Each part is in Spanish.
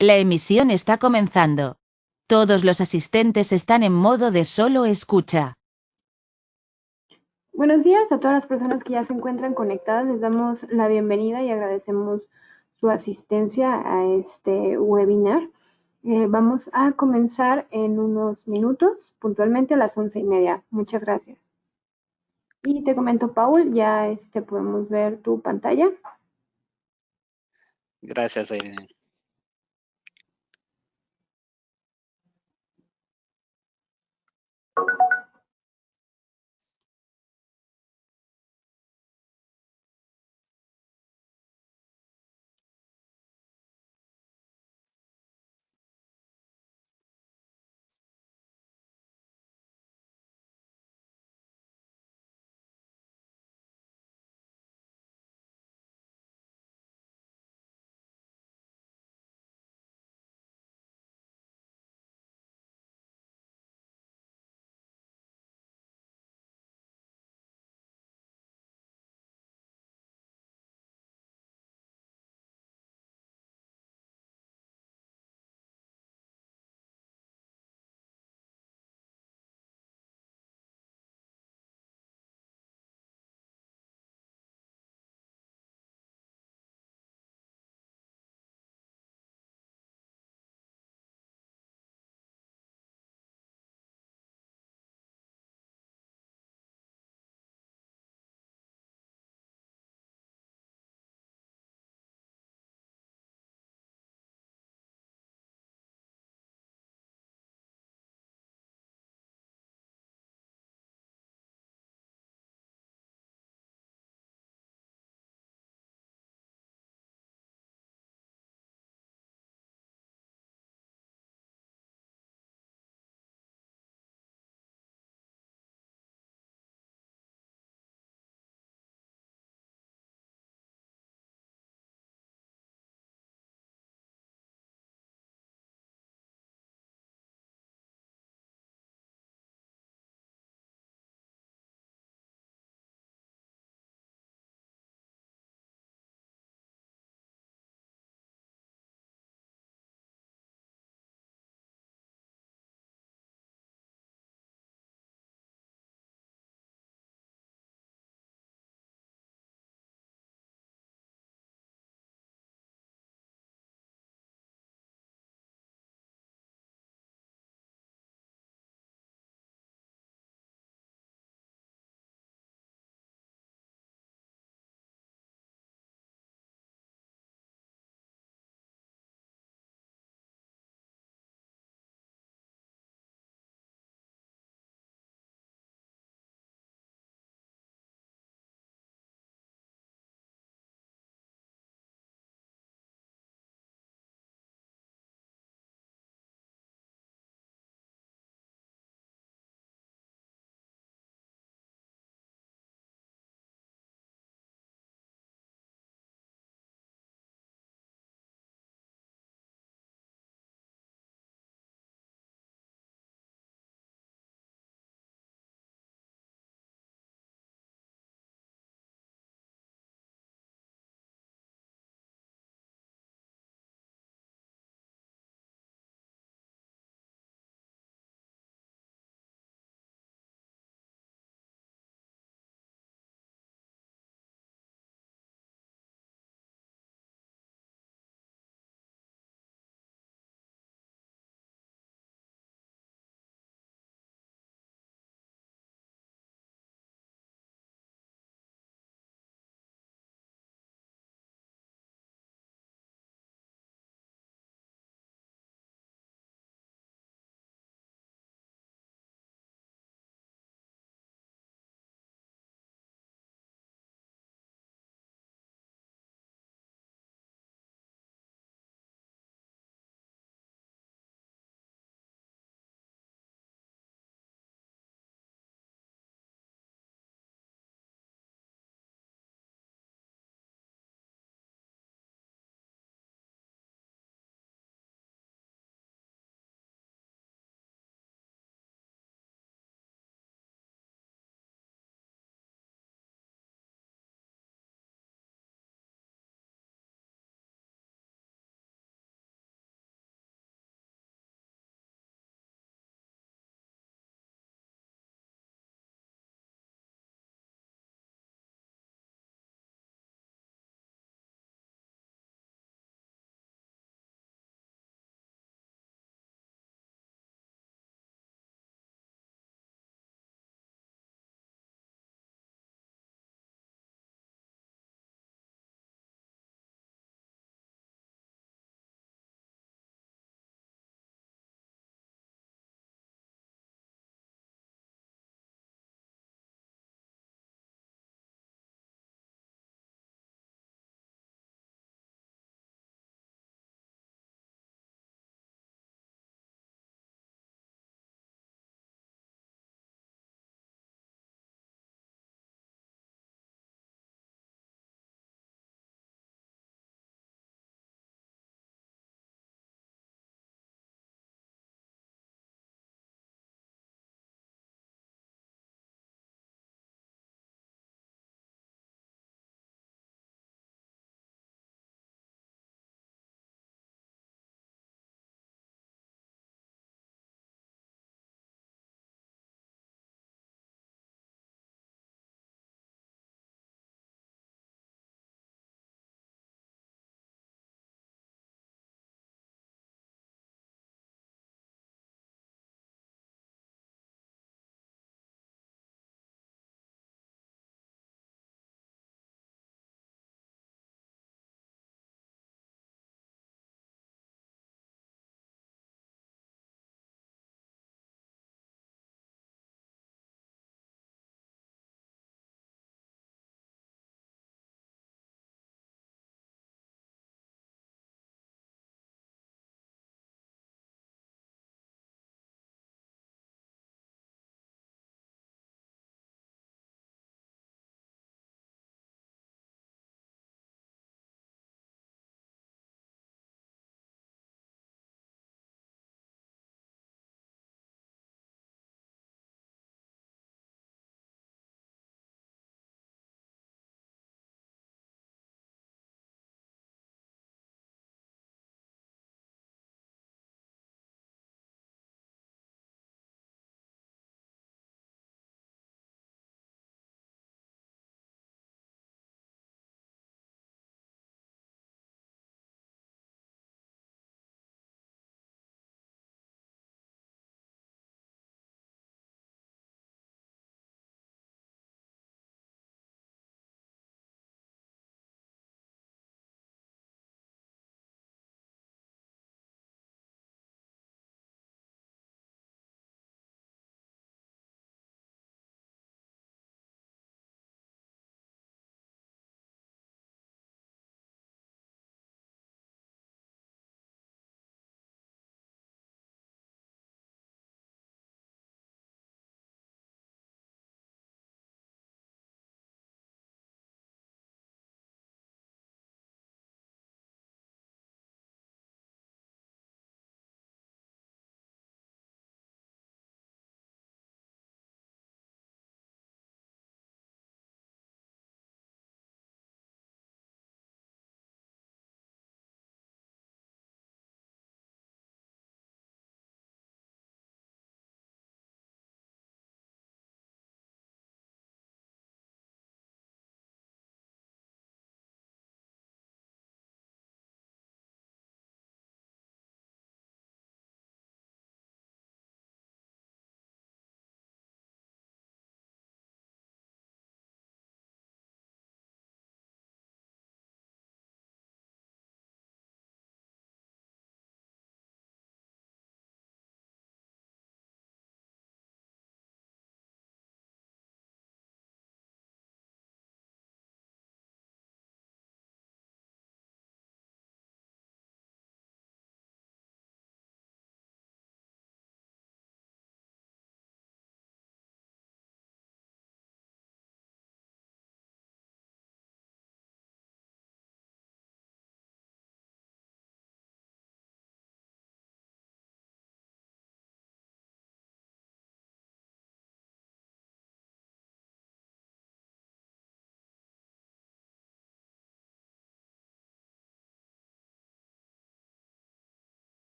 La emisión está comenzando. Todos los asistentes están en modo de solo escucha. Buenos días a todas las personas que ya se encuentran conectadas. Les damos la bienvenida y agradecemos su asistencia a este webinar. Vamos a comenzar en unos minutos, puntualmente a las 11:30. Muchas gracias. Y te comento, Paul, ya podemos ver tu pantalla. Gracias, Irene.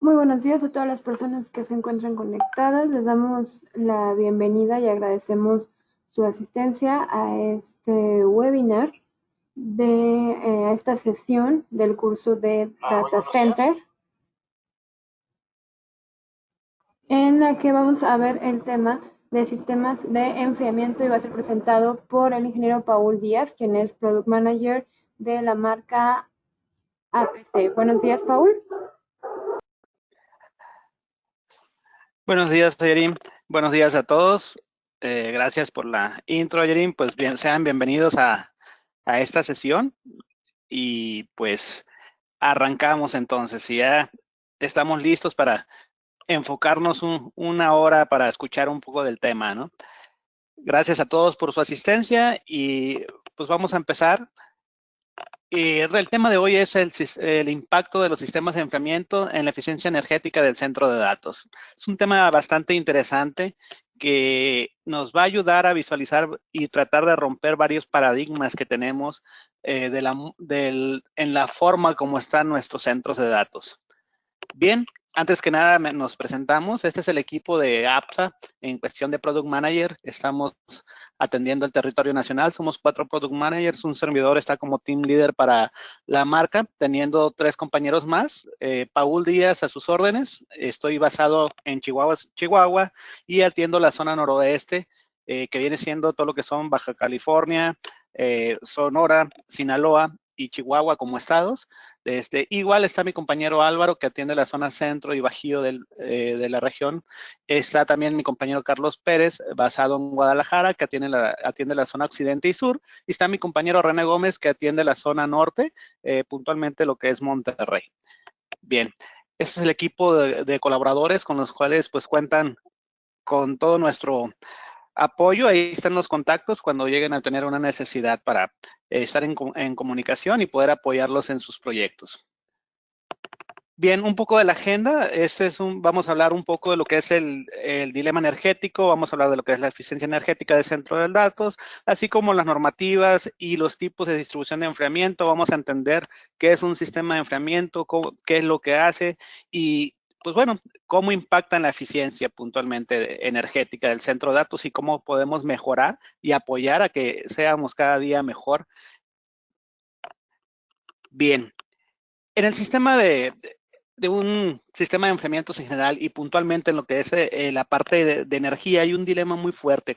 Muy buenos días a todas las personas que se encuentran conectadas. Les damos la bienvenida y agradecemos su asistencia a este webinar de esta sesión del curso de Data Center, en la que vamos a ver el tema de sistemas de enfriamiento y va a ser presentado por el ingeniero Paul Díaz, quien es Product Manager de la marca APC. Buenos días, Paul. Buenos días, Yerim. Buenos días a todos. Gracias por la intro, Yerim. Pues bien, sean bienvenidos a esta sesión y pues arrancamos entonces. Y ya estamos listos para enfocarnos una hora para escuchar un poco del tema, ¿no? Gracias a todos por su asistencia y pues vamos a empezar. El tema de hoy es el impacto de los sistemas de enfriamiento en la eficiencia energética del centro de datos. Es un tema bastante interesante que nos va a ayudar a visualizar y tratar de romper varios paradigmas que tenemos en la forma como están nuestros centros de datos. Bien, antes que nada nos presentamos. Este es el equipo de APSA en cuestión de Product Manager. Estamos atendiendo el territorio nacional. Somos 4 Product Managers. Un servidor está como Team Leader para la marca, teniendo 3 compañeros más. Paul Díaz a sus órdenes. Estoy basado en Chihuahua y atiendo la zona noroeste, que viene siendo todo lo que son Baja California, Sonora, Sinaloa y Chihuahua como estados. Igual está mi compañero Álvaro, que atiende la zona centro y bajío de la región. Está también mi compañero Carlos Pérez, basado en Guadalajara, que atiende la zona occidente y sur. Y está mi compañero René Gómez, que atiende la zona norte, puntualmente lo que es Monterrey. Bien, este es el equipo de colaboradores con los cuales pues cuentan con todo nuestro apoyo. Ahí están los contactos cuando lleguen a tener una necesidad para estar en comunicación y poder apoyarlos en sus proyectos. Bien, un poco de la agenda. Vamos a hablar un poco de lo que es el dilema energético, vamos a hablar de lo que es la eficiencia energética del centro de datos, así como las normativas y los tipos de distribución de enfriamiento. Vamos a entender qué es un sistema de enfriamiento, qué es lo que hace y, pues bueno, cómo impacta en la eficiencia puntualmente energética del centro de datos y cómo podemos mejorar y apoyar a que seamos cada día mejor. Bien, en el sistema de un sistema de enfriamientos en general y puntualmente en lo que es la parte de energía, hay un dilema muy fuerte.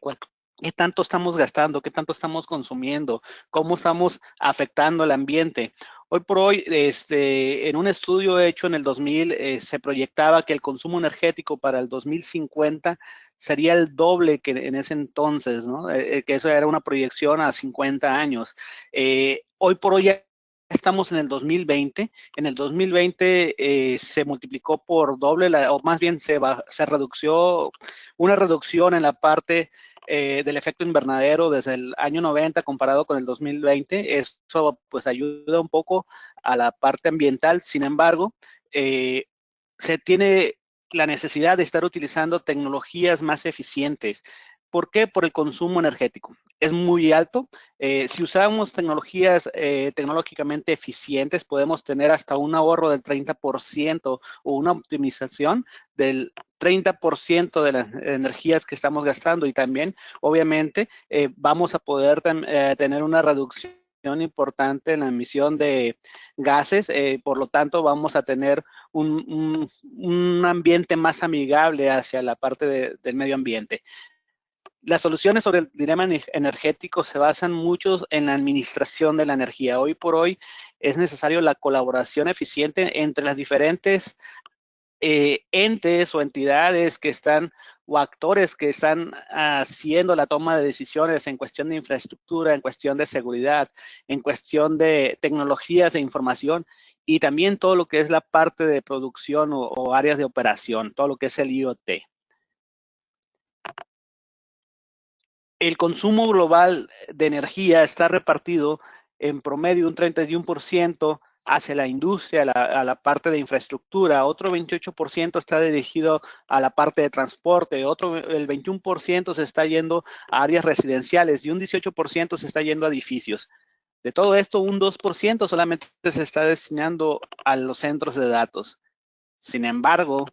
¿Qué tanto estamos gastando? ¿Qué tanto estamos consumiendo? ¿Cómo estamos afectando el ambiente? Hoy por hoy, en un estudio hecho en el 2000, se proyectaba que el consumo energético para el 2050 sería el doble que en ese entonces, ¿no? Que eso era una proyección a 50 años. Hoy por hoy ya estamos en el 2020. En el 2020 se multiplicó por doble, o más bien se redució, una reducción en la parte del efecto invernadero desde el año 90 comparado con el 2020. Eso pues ayuda un poco a la parte ambiental. Sin embargo, se tiene la necesidad de estar utilizando tecnologías más eficientes. ¿Por qué? Por el consumo energético. Es muy alto. Si usamos tecnologías tecnológicamente eficientes, podemos tener hasta un ahorro del 30% o una optimización del 30% de las energías que estamos gastando y también, obviamente, vamos a poder tener una reducción importante en la emisión de gases. Por lo tanto, vamos a tener un ambiente más amigable hacia la parte del medio ambiente. Las soluciones sobre el dilema energético se basan mucho en la administración de la energía. Hoy por hoy es necesario la colaboración eficiente entre las diferentes entes o entidades que están o actores que están haciendo la toma de decisiones en cuestión de infraestructura, en cuestión de seguridad, en cuestión de tecnologías de información y también todo lo que es la parte de producción o áreas de operación, todo lo que es el IoT. El consumo global de energía está repartido en promedio un 31% hacia la industria, a la parte de infraestructura, otro 28% está dirigido a la parte de transporte, el 21% se está yendo a áreas residenciales y un 18% se está yendo a edificios. De todo esto, un 2% solamente se está destinando a los centros de datos. Sin embargo,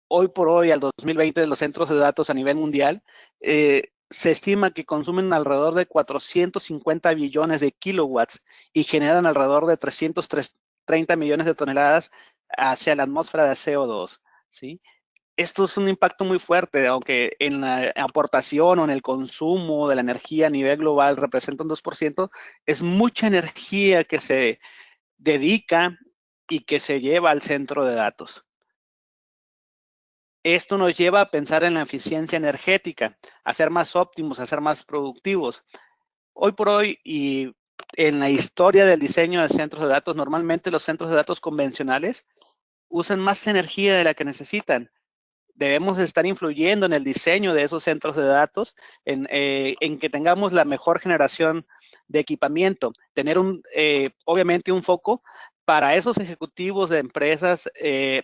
hoy por hoy, al 2020, los centros de datos a nivel mundial, se estima que consumen alrededor de 450 billones de kilowatts y generan alrededor de 330 millones de toneladas hacia la atmósfera de CO2, ¿sí? Esto es un impacto muy fuerte, aunque en la aportación o en el consumo de la energía a nivel global representa un 2%, es mucha energía que se dedica y que se lleva al centro de datos. Esto nos lleva a pensar en la eficiencia energética, a ser más óptimos, a ser más productivos. Hoy por hoy y en la historia del diseño de centros de datos, normalmente los centros de datos convencionales usan más energía de la que necesitan. Debemos estar influyendo en el diseño de esos centros de datos, en que tengamos la mejor generación de equipamiento, tener obviamente un foco para esos ejecutivos de empresas,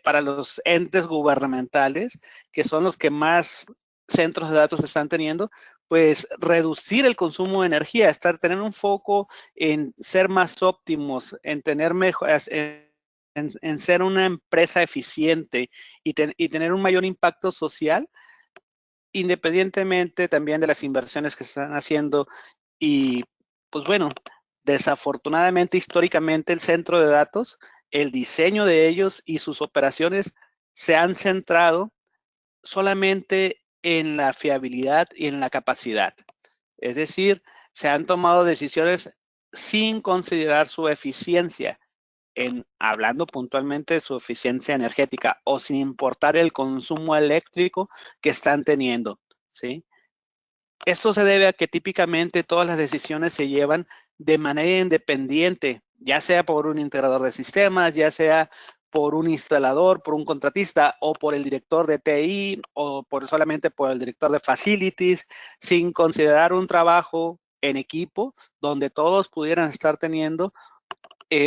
para los entes gubernamentales, que son los que más centros de datos están teniendo, pues reducir el consumo de energía, tener un foco en ser más óptimos, en tener en ser una empresa eficiente y tener un mayor impacto social, independientemente también de las inversiones que se están haciendo. Y pues bueno, desafortunadamente, históricamente, el centro de datos, el diseño de ellos y sus operaciones se han centrado solamente en la fiabilidad y en la capacidad. Es decir, se han tomado decisiones sin considerar su eficiencia, hablando puntualmente de su eficiencia energética, o sin importar el consumo eléctrico que están teniendo, ¿sí? Esto se debe a que típicamente todas las decisiones se llevan de manera independiente, ya sea por un integrador de sistemas, ya sea por un instalador, por un contratista o por el director de TI o solamente por el director de facilities, sin considerar un trabajo en equipo donde todos pudieran estar teniendo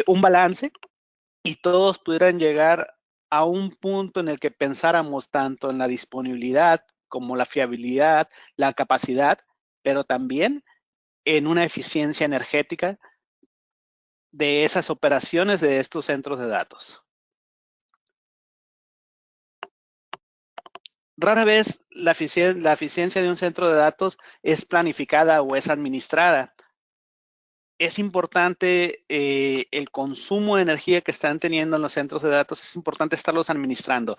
un balance y todos pudieran llegar a un punto en el que pensáramos tanto en la disponibilidad como la fiabilidad, la capacidad, pero también en una eficiencia energética de esas operaciones de estos centros de datos. Rara vez la eficiencia de un centro de datos es planificada o es administrada. Es importante el consumo de energía que están teniendo en los centros de datos, es importante estarlos administrando.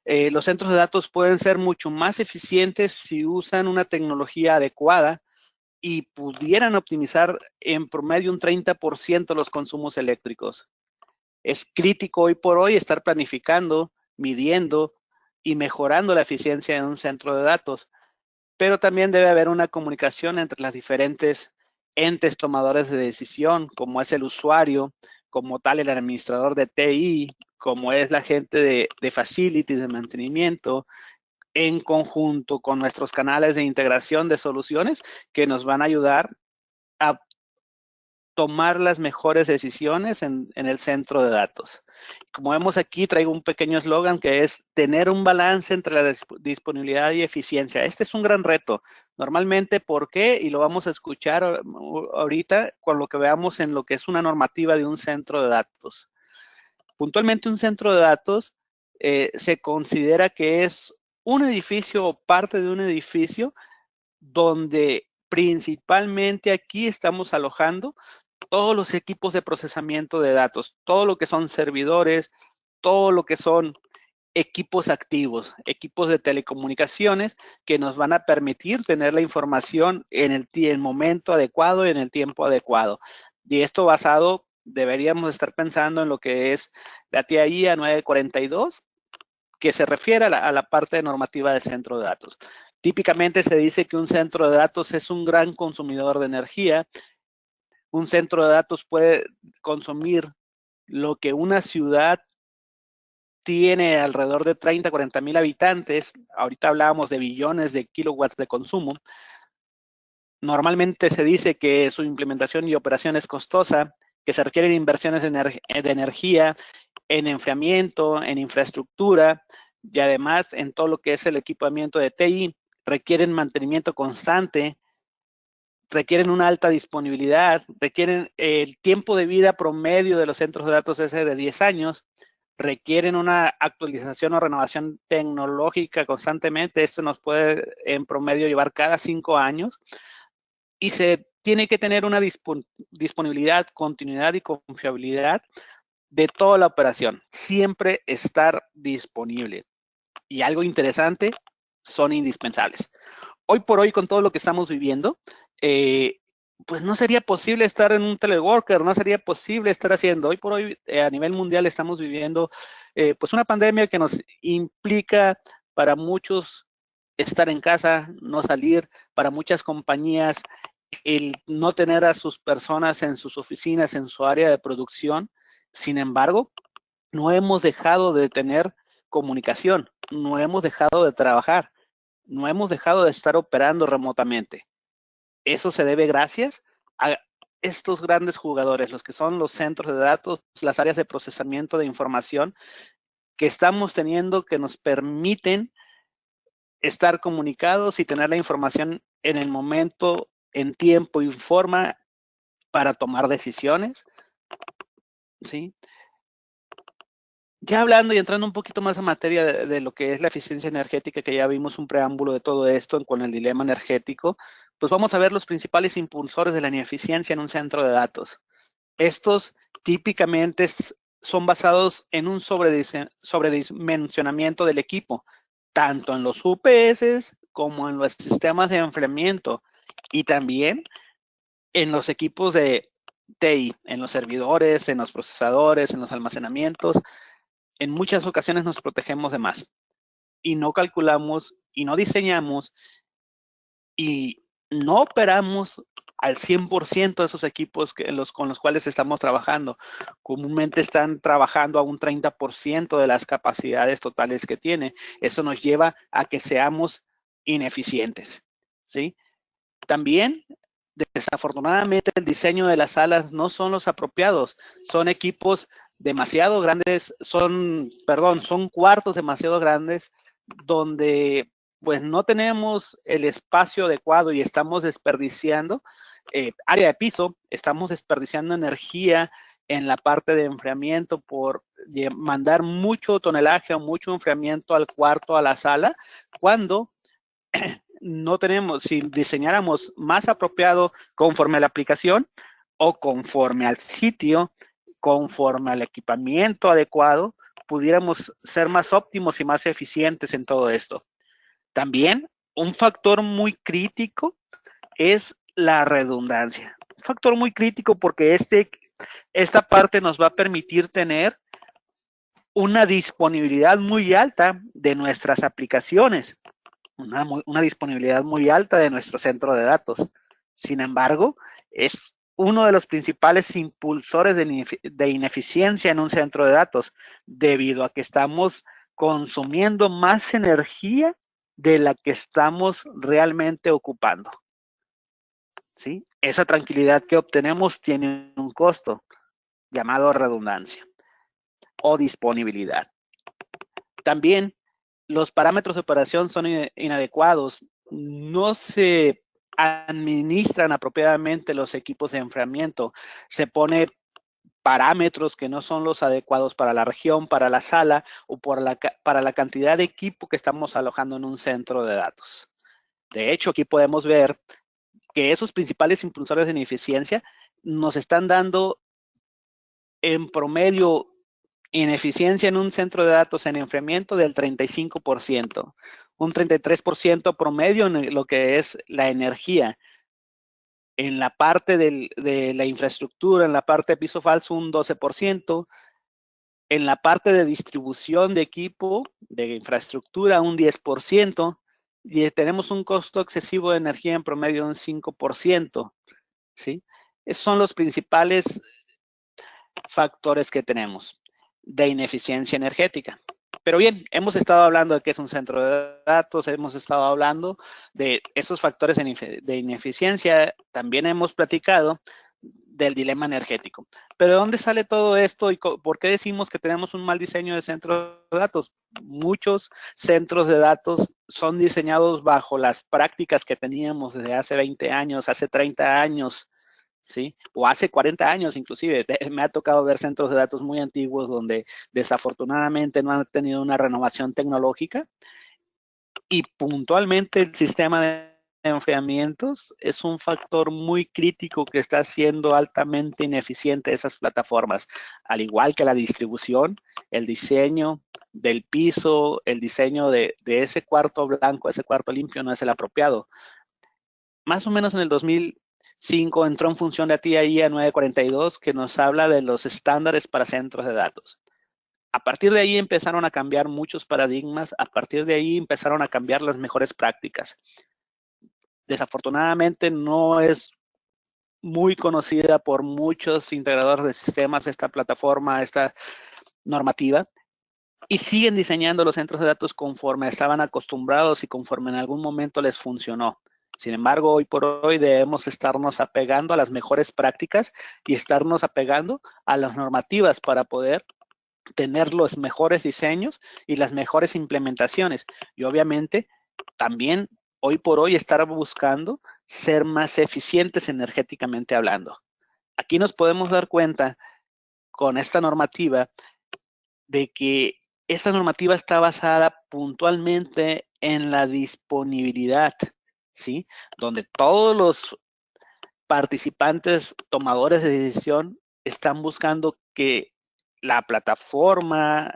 Los centros de datos pueden ser mucho más eficientes si usan una tecnología adecuada y pudieran optimizar en promedio un 30% los consumos eléctricos. Es crítico hoy por hoy estar planificando, midiendo y mejorando la eficiencia de un centro de datos, pero también debe haber una comunicación entre las diferentes entes tomadores de decisión, como es el usuario, como tal el administrador de TI, como es la gente de facilities, de mantenimiento, en conjunto con nuestros canales de integración de soluciones que nos van a ayudar a tomar las mejores decisiones en el centro de datos. Como vemos aquí, traigo un pequeño eslogan que es tener un balance entre la disponibilidad y eficiencia. Este es un gran reto. Normalmente, ¿por qué? Y lo vamos a escuchar ahorita con lo que veamos en lo que es una normativa de un centro de datos. Puntualmente, un centro de datos se considera que es un edificio o parte de un edificio donde principalmente aquí estamos alojando todos los equipos de procesamiento de datos, todo lo que son servidores, todo lo que son equipos activos, equipos de telecomunicaciones que nos van a permitir tener la información en el momento adecuado y en el tiempo adecuado. Y esto basado, deberíamos estar pensando en lo que es la TIA 942, que se refiere a la parte normativa del centro de datos. Típicamente se dice que un centro de datos es un gran consumidor de energía. Un centro de datos puede consumir lo que una ciudad tiene alrededor de 30, 40 mil habitantes. Ahorita hablábamos de billones de kilowatts de consumo. Normalmente se dice que su implementación y operación es costosa, que se requieren inversiones de energía, en enfriamiento, en infraestructura y además en todo lo que es el equipamiento de TI. Requieren mantenimiento constante, requieren una alta disponibilidad, requieren el tiempo de vida promedio de los centros de datos ese de 10 años. requieren una actualización o renovación tecnológica constantemente. Esto nos puede en promedio llevar cada 5 años y se tiene que tener una disponibilidad, continuidad y confiabilidad de toda la operación. Siempre estar disponible. Y algo interesante, son indispensables. Hoy por hoy, con todo lo que estamos viviendo, pues no sería posible estar en un teleworker, no sería posible estar haciendo. Hoy por hoy, a nivel mundial, estamos viviendo pues una pandemia que nos implica para muchos estar en casa, no salir, para muchas compañías el no tener a sus personas en sus oficinas, en su área de producción. Sin embargo, no hemos dejado de tener comunicación, no hemos dejado de trabajar, no hemos dejado de estar operando remotamente. Eso se debe gracias a estos grandes jugadores, los que son los centros de datos, las áreas de procesamiento de información que estamos teniendo, que nos permiten estar comunicados y tener la información en el momento, en tiempo y forma para tomar decisiones, ¿sí? Ya hablando y entrando un poquito más a materia de lo que es la eficiencia energética, que ya vimos un preámbulo de todo esto con el dilema energético, pues vamos a ver los principales impulsores de la ineficiencia en un centro de datos. Estos típicamente son basados en un sobredimensionamiento del equipo, tanto en los UPS como en los sistemas de enfriamiento y también en los equipos de TI, en los servidores, en los procesadores, en los almacenamientos. En muchas ocasiones nos protegemos de más y no calculamos y no diseñamos y no operamos al 100% de esos equipos con los cuales estamos trabajando. Comúnmente están trabajando a un 30% de las capacidades totales que tiene. Eso nos lleva a que seamos ineficientes, ¿sí? También, desafortunadamente, el diseño de las salas no son los apropiados. Son equipos demasiado grandes, son cuartos demasiado grandes donde pues no tenemos el espacio adecuado y estamos desperdiciando área de piso, estamos desperdiciando energía en la parte de enfriamiento por mandar mucho tonelaje o mucho enfriamiento al cuarto, a la sala, cuando no tenemos, si diseñáramos más apropiado conforme a la aplicación o conforme al sitio, conforme al equipamiento adecuado, pudiéramos ser más óptimos y más eficientes en todo esto. También un factor muy crítico es la redundancia. Un factor muy crítico porque esta parte nos va a permitir tener una disponibilidad muy alta de nuestras aplicaciones, una disponibilidad muy alta de nuestro centro de datos. Sin embargo, es uno de los principales impulsores de ineficiencia en un centro de datos, debido a que estamos consumiendo más energía de la que estamos realmente ocupando, ¿sí? Esa tranquilidad que obtenemos tiene un costo llamado redundancia o disponibilidad. También los parámetros de operación son inadecuados, no se administran apropiadamente los equipos de enfriamiento, se pone parámetros que no son los adecuados para la región, para la sala o para la cantidad de equipo que estamos alojando en un centro de datos. De hecho, aquí podemos ver que esos principales impulsores de ineficiencia nos están dando en promedio ineficiencia en un centro de datos en enfriamiento del 35%, un 33% promedio en lo que es la energía. En la parte de la infraestructura, en la parte de piso falso, un 12%. En la parte de distribución de equipo, de infraestructura, un 10%. Y tenemos un costo excesivo de energía en promedio de un 5%. ¿Sí? Esos son los principales factores que tenemos de ineficiencia energética. Pero bien, hemos estado hablando de qué es un centro de datos, hemos estado hablando de esos factores de ineficiencia, también hemos platicado del dilema energético. Pero ¿de dónde sale todo esto y por qué decimos que tenemos un mal diseño de centros de datos? Muchos centros de datos son diseñados bajo las prácticas que teníamos desde hace 20 años, hace 30 años, ¿sí? O hace 40 años inclusive. Me ha tocado ver centros de datos muy antiguos donde desafortunadamente no han tenido una renovación tecnológica y puntualmente el sistema de enfriamientos es un factor muy crítico que está siendo altamente ineficiente esas plataformas, al igual que la distribución, el diseño del piso, el diseño de ese cuarto blanco, ese cuarto limpio no es el apropiado. Más o menos en el 2005 entró en función la TIA 942 que nos habla de los estándares para centros de datos. A partir de ahí empezaron a cambiar muchos paradigmas, a partir de ahí empezaron a cambiar las mejores prácticas. Desafortunadamente no es muy conocida por muchos integradores de sistemas esta plataforma, esta normativa, y siguen diseñando los centros de datos conforme estaban acostumbrados y conforme en algún momento les funcionó. Sin embargo, hoy por hoy debemos estarnos apegando a las mejores prácticas y estarnos apegando a las normativas para poder tener los mejores diseños y las mejores implementaciones. Y obviamente también hoy por hoy estar buscando ser más eficientes energéticamente hablando. Aquí nos podemos dar cuenta con esta normativa de que esta normativa está basada puntualmente en la disponibilidad, ¿sí? Donde todos los participantes tomadores de decisión están buscando que la plataforma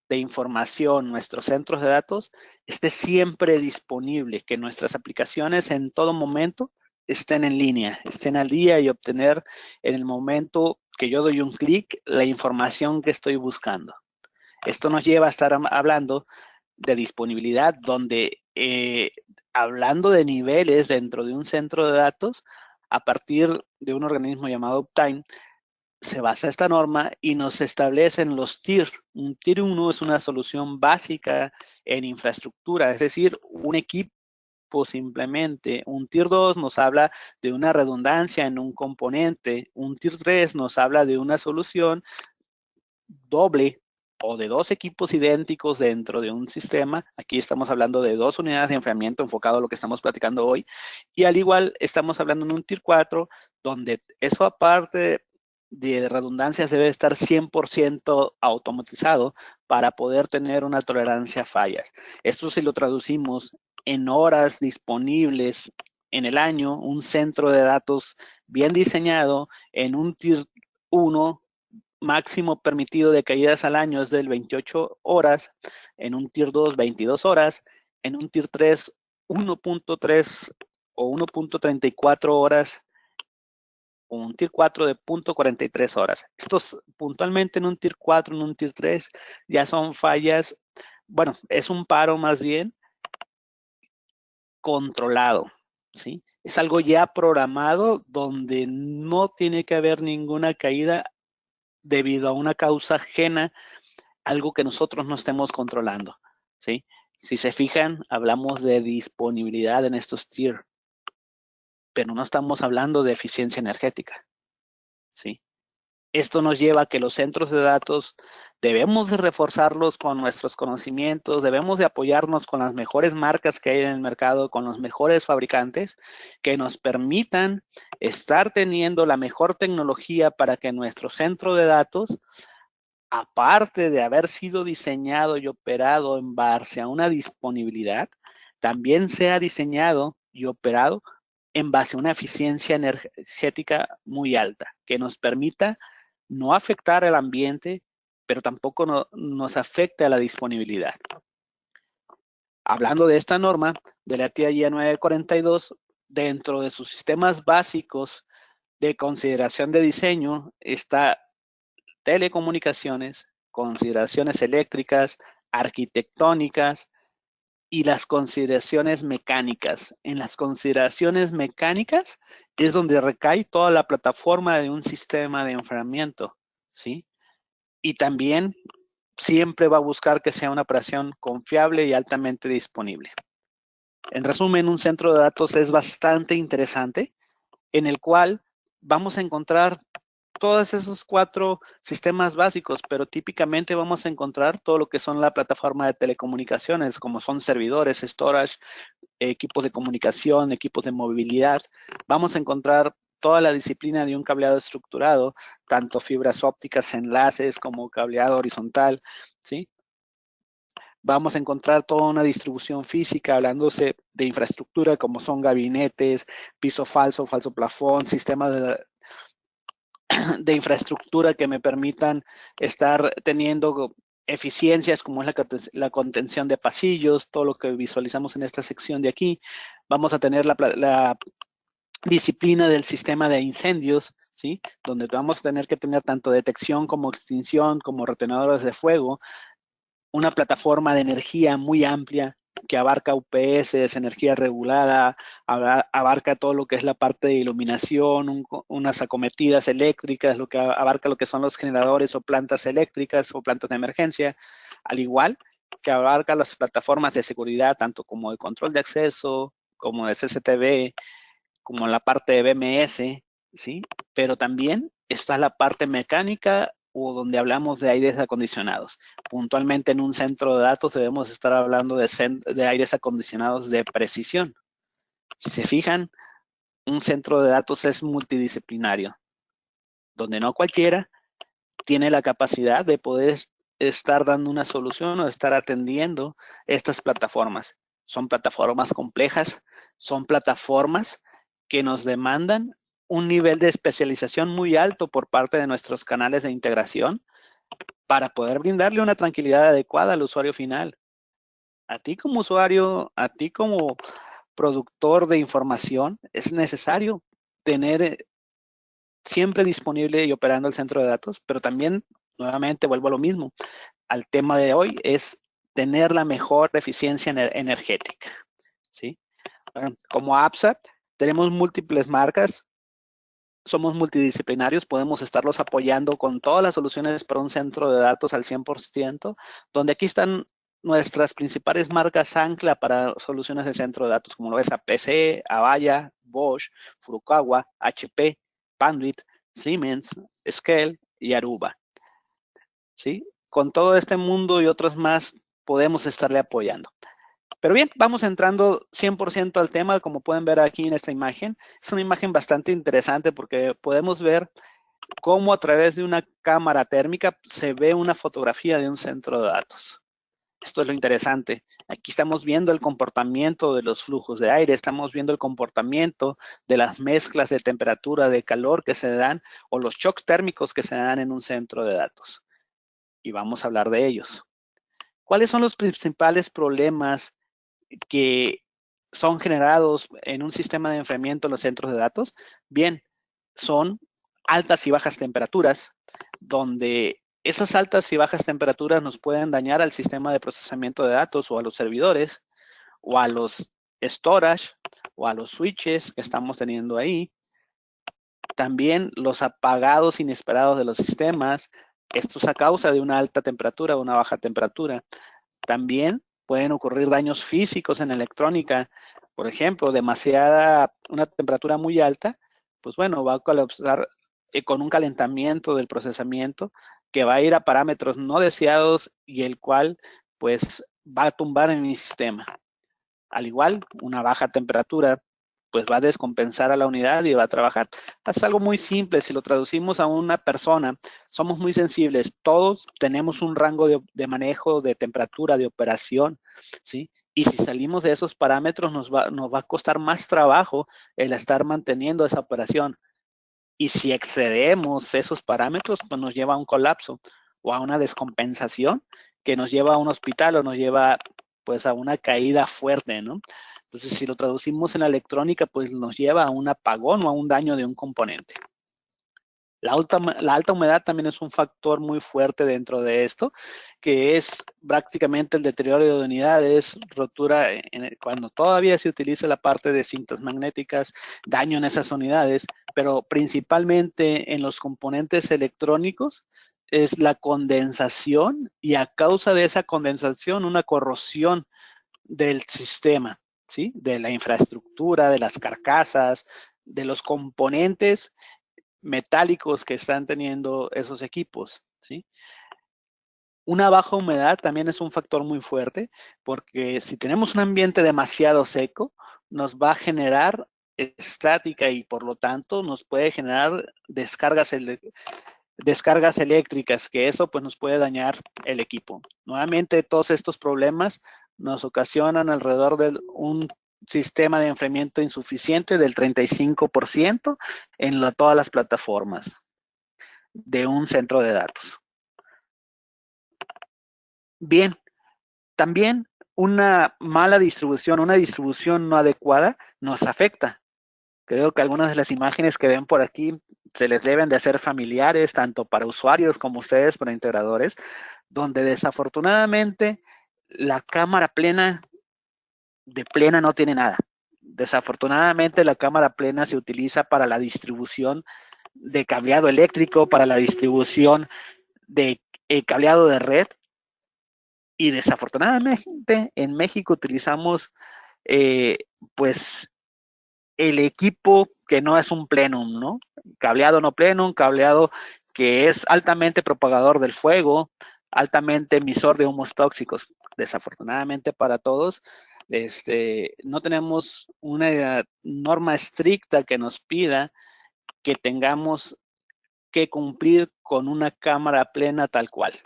de información, nuestros centros de datos, esté siempre disponible, que nuestras aplicaciones en todo momento estén en línea, estén al día y obtener en el momento que yo doy un clic la información que estoy buscando. Esto nos lleva a estar hablando de disponibilidad, donde hablando de niveles dentro de un centro de datos, a partir de un organismo llamado Uptime, se basa esta norma y nos establecen los TIR. Un TIR 1 es una solución básica en infraestructura, es decir, un equipo simplemente. Un TIR 2 nos habla de una redundancia en un componente. Un TIR 3 nos habla de una solución doble o de dos equipos idénticos dentro de un sistema. Aquí estamos hablando de dos unidades de enfriamiento enfocado a lo que estamos platicando hoy. Y al igual estamos hablando en un TIR 4, donde eso aparte de redundancias debe estar 100% automatizado para poder tener una tolerancia a fallas. Esto si lo traducimos en horas disponibles en el año, un centro de datos bien diseñado en un TIR 1 máximo permitido de caídas al año es del 28 horas, en un Tier 2 22 horas, en un Tier 3 1.3 o 1.34 horas, o un Tier 4 de 0.43 horas. Estos puntualmente en un Tier 4, en un Tier 3, ya son fallas, bueno, es un paro más bien controlado, ¿sí? Es algo ya programado donde no tiene que haber ninguna caída debido a una causa ajena, algo que nosotros no estemos controlando, ¿sí? Si se fijan, hablamos de disponibilidad en estos tier, pero no estamos hablando de eficiencia energética, ¿sí? Esto nos lleva a que los centros de datos debemos de reforzarlos con nuestros conocimientos, debemos de apoyarnos con las mejores marcas que hay en el mercado, con los mejores fabricantes que nos permitan estar teniendo la mejor tecnología para que nuestro centro de datos, aparte de haber sido diseñado y operado en base a una disponibilidad, también sea diseñado y operado en base a una eficiencia energética muy alta, que nos permita no afectar al ambiente, pero tampoco nos afecte a la disponibilidad. Hablando de esta norma, de la TIA 942, dentro de sus sistemas básicos de consideración de diseño está telecomunicaciones, consideraciones eléctricas, arquitectónicas y las consideraciones mecánicas. En las consideraciones mecánicas es donde recae toda la plataforma de un sistema de enfriamiento, ¿sí? Y también siempre va a buscar que sea una operación confiable y altamente disponible. En resumen, un centro de datos es bastante interesante, en el cual vamos a encontrar todos esos 4 sistemas básicos, pero típicamente vamos a encontrar todo lo que son la plataforma de telecomunicaciones, como son servidores, storage, equipos de comunicación, equipos de movilidad. Vamos a encontrar toda la disciplina de un cableado estructurado, tanto fibras ópticas, enlaces, como cableado horizontal, ¿sí? Vamos a encontrar toda una distribución física, hablándose de infraestructura, como son gabinetes, piso falso, falso plafón, sistemas de infraestructura que me permitan estar teniendo eficiencias como es la contención de pasillos, todo lo que visualizamos en esta sección de aquí. Vamos a tener la disciplina del sistema de incendios, ¿sí? Donde vamos a tener que tener tanto detección como extinción, como retenedoras de fuego, una plataforma de energía muy amplia que abarca UPS, energía regulada, abarca todo lo que es la parte de iluminación, unas acometidas eléctricas, lo que abarca lo que son los generadores o plantas eléctricas o plantas de emergencia, al igual que abarca las plataformas de seguridad, tanto como de control de acceso, como de CCTV, como la parte de BMS, ¿sí? Pero también está la parte mecánica o donde hablamos de aires acondicionados. Puntualmente en un centro de datos debemos estar hablando de aires acondicionados de precisión. Si se fijan, un centro de datos es multidisciplinario, donde no cualquiera tiene la capacidad de poder estar dando una solución o estar atendiendo estas plataformas. Son plataformas complejas, son plataformas que nos demandan un nivel de especialización muy alto por parte de nuestros canales de integración para poder brindarle una tranquilidad adecuada al usuario final. A ti como usuario, a ti como productor de información, es necesario tener siempre disponible y operando el centro de datos, pero también, nuevamente, vuelvo a lo mismo. Al tema de hoy es tener la mejor eficiencia energética, ¿sí? Bueno, como AppSat, tenemos múltiples marcas, somos multidisciplinarios, podemos estarlos apoyando con todas las soluciones para un centro de datos al 100%, donde aquí están nuestras principales marcas ancla para soluciones de centro de datos, como lo es APC, Avaya, Bosch, Furukawa, HP, Panduit, Siemens, Scale y Aruba, ¿sí? Con todo este mundo y otros más podemos estarle apoyando. Pero bien, vamos entrando 100% al tema, como pueden ver aquí en esta imagen. Es una imagen bastante interesante porque podemos ver cómo a través de una cámara térmica se ve una fotografía de un centro de datos. Esto es lo interesante. Aquí estamos viendo el comportamiento de los flujos de aire, estamos viendo el comportamiento de las mezclas de temperatura, de calor que se dan o los shocks térmicos que se dan en un centro de datos. Y vamos a hablar de ellos. ¿Cuáles son los principales problemas que son generados en un sistema de enfriamiento en los centros de datos? Bien, son altas y bajas temperaturas, donde esas altas y bajas temperaturas nos pueden dañar al sistema de procesamiento de datos o a los servidores o a los storage o a los switches que estamos teniendo ahí. También los apagados inesperados de los sistemas, esto es a causa de una alta temperatura o una baja temperatura. También pueden ocurrir daños físicos en electrónica. Por ejemplo, una temperatura muy alta, pues bueno, va a colapsar con un calentamiento del procesamiento que va a ir a parámetros no deseados y el cual pues va a tumbar en mi sistema. Al igual, una baja temperatura pues va a descompensar a la unidad y va a trabajar. Es algo muy simple, si lo traducimos a una persona, somos muy sensibles, todos tenemos un rango de manejo de temperatura, de operación, ¿sí? Y si salimos de esos parámetros nos va a costar más trabajo el estar manteniendo esa operación. Y si excedemos esos parámetros, pues nos lleva a un colapso o a una descompensación que nos lleva a un hospital o nos lleva pues a una caída fuerte, ¿no? Entonces, si lo traducimos en la electrónica, pues nos lleva a un apagón o a un daño de un componente. La alta humedad también es un factor muy fuerte dentro de esto, que es prácticamente el deterioro de unidades, rotura cuando todavía se utiliza la parte de cintas magnéticas, daño en esas unidades, pero principalmente en los componentes electrónicos es la condensación y a causa de esa condensación una corrosión del sistema, ¿sí? De la infraestructura, de las carcasas, de los componentes metálicos que están teniendo esos equipos, ¿sí? Una baja humedad también es un factor muy fuerte porque si tenemos un ambiente demasiado seco, nos va a generar estática y por lo tanto nos puede generar descargas eléctricas, que eso pues nos puede dañar el equipo. Nuevamente, todos estos problemas nos ocasionan alrededor de un sistema de enfriamiento insuficiente del 35% en todas las plataformas de un centro de datos. Bien, también una mala distribución, una distribución no adecuada nos afecta. Creo que algunas de las imágenes que ven por aquí se les deben de hacer familiares, tanto para usuarios como ustedes, para integradores, donde desafortunadamente la cámara plena de plena no tiene nada. Desafortunadamente la cámara plena se utiliza para la distribución de cableado eléctrico, para la distribución de cableado de red, y desafortunadamente en México utilizamos pues el equipo que no es un plenum, ¿no? Cableado no plenum, cableado que es altamente propagador del fuego, altamente emisor de humos tóxicos. Desafortunadamente para todos, no tenemos una norma estricta que nos pida que tengamos que cumplir con una cámara plena tal cual.